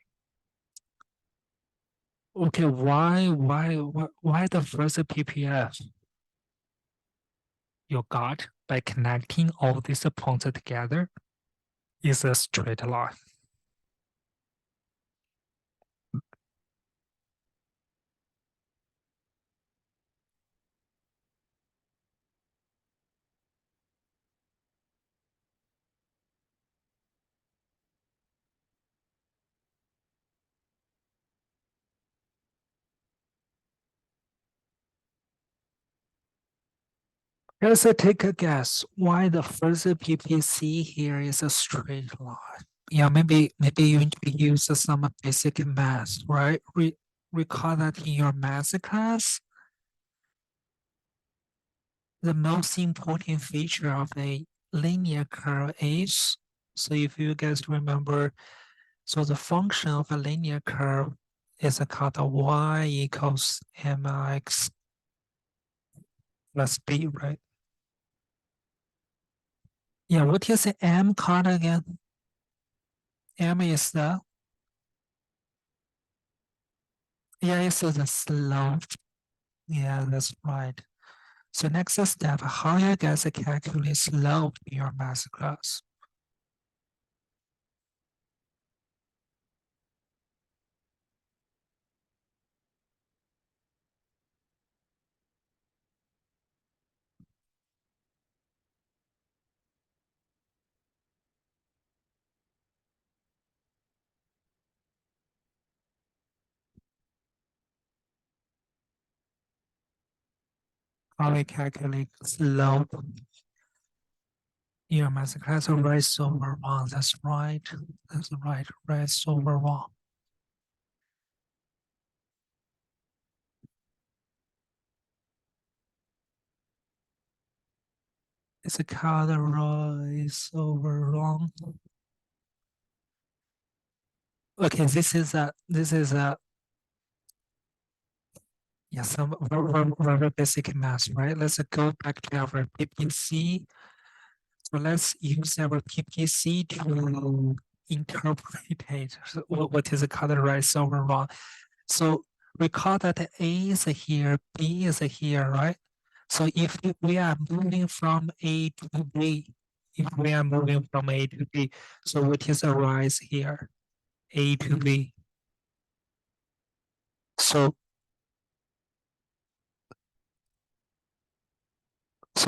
Okay, why the first PPF you got by connecting all these points together is a straight line? Let's take a guess why the first PPC here is a straight line. Yeah, maybe you need to use some basic math, right? Recall that in your math class, the most important feature of a linear curve is, so if you guys remember, so the function of a linear curve is called y equals mx plus b, right? Yeah, what is the m called again? M is the, yeah, it's the slope. Yeah, that's right. So next step, how you guys calculate slope in your math class? How we calculate slope in your math class? So raised over 1, that's right. That's right, raised over 1. It's called raised over 1. Okay, this is a yeah, some very basic math, right? Let's go back to our PPC. So let's use our PPC to interpret it. So what is called right over wrong? So recall that A is here, B is here, right? So if we are moving from A to B, so what is a rise here? A to B. So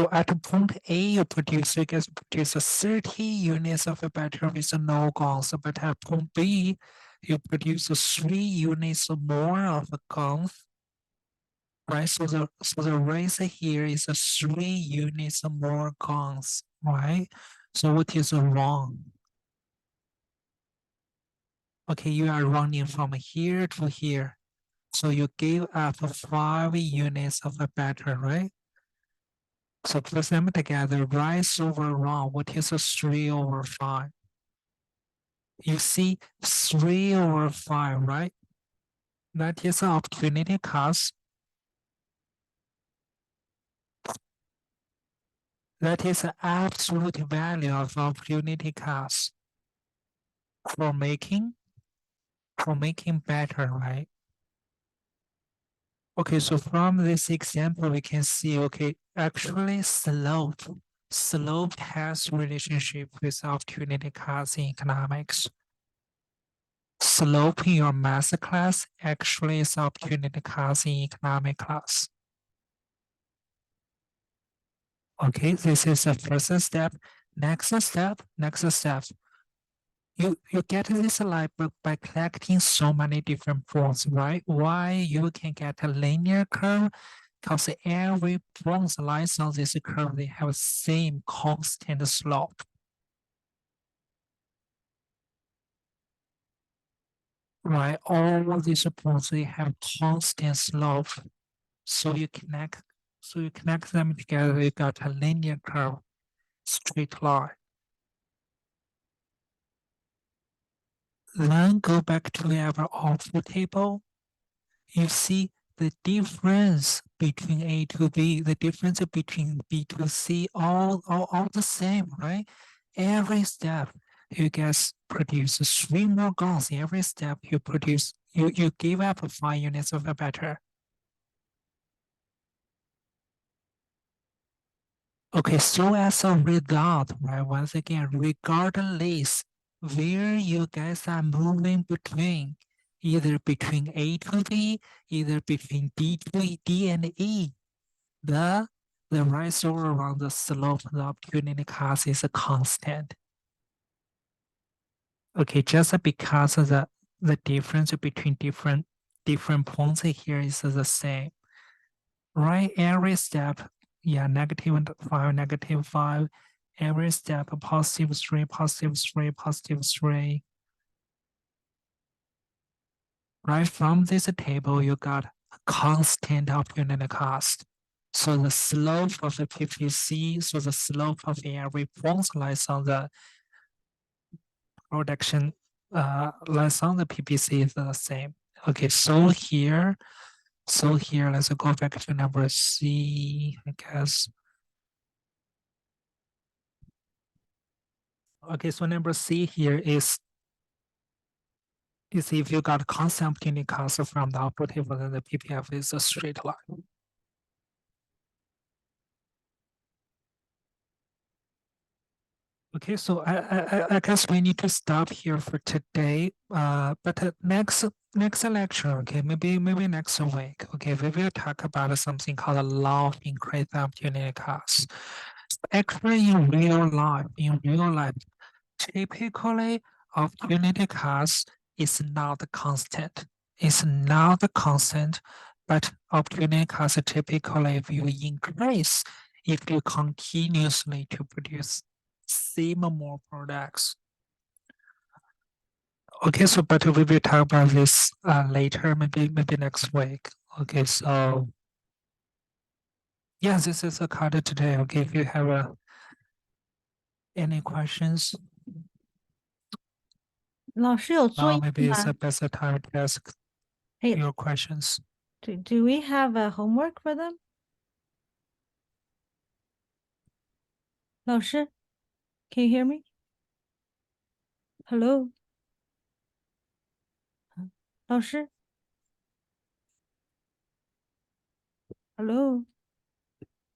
at point A, you can produce 30 units of a battery with no guns, but at point B, you produce 3 units more of a guns, right? So the race here is 3 units more guns, right? So what is wrong? Okay, you are running from here to here. So you give up 5 units of a battery, right? So put them together, rise over wrong. What is a 3/5? You see 3/5, right? That is an opportunity cost. That is the absolute value of opportunity cost for making better, right? Okay, so from this example, we can see, okay, actually slope has relationship with opportunity cost in economics. Slope in your math class actually is opportunity cost in economic class. Okay, this is the first step. Next step. You get this library by collecting so many different points, right? Why you can get a linear curve? Because every point lies on this curve, they have same constant slope. Right, all these points they have constant slope. So you connect them together, you got a linear curve, straight line. Then go back to our output table. You see the difference between A to B, the difference between B to C, all the same, right? Every step you guys produce 3 more guns. Every step you produce, you give up 5 units of a better. Okay, so as a result, right? Once again, regardless where you guys are moving between, either between A to B, either between D and E, the rise over around the slope of the opportunity cost is a constant. Okay, just because of the difference between different points here is the same. Right, every step, yeah, -5, -5. Every step, +3, +3, +3. Right from this table, you got a constant opportunity cost. So the slope of the PPC, so the slope of every point lies on the production, lies on the PPC is the same. Okay, so here, let's go back to number C, I guess. Okay, so number C here is if you got constant opportunity cost from the output table, then the PPF is a straight line. Okay, so I guess we need to stop here for today. But next lecture, okay, maybe next week, okay, we will talk about something called a law of increased opportunity cost. Actually, in real life, typically opportunity cost is not constant. It's not constant, but opportunity cost typically will increase if you continuously to produce same more products. Okay, so but we will talk about this later, maybe next week. Okay, so yeah, this is a card today. Okay, if you have any questions, 老师有作业 maybe it's 吗？ the best time to ask Hey, your questions. do we have a homework for them? 老师 can you hear me? Hello? 老师 Hello?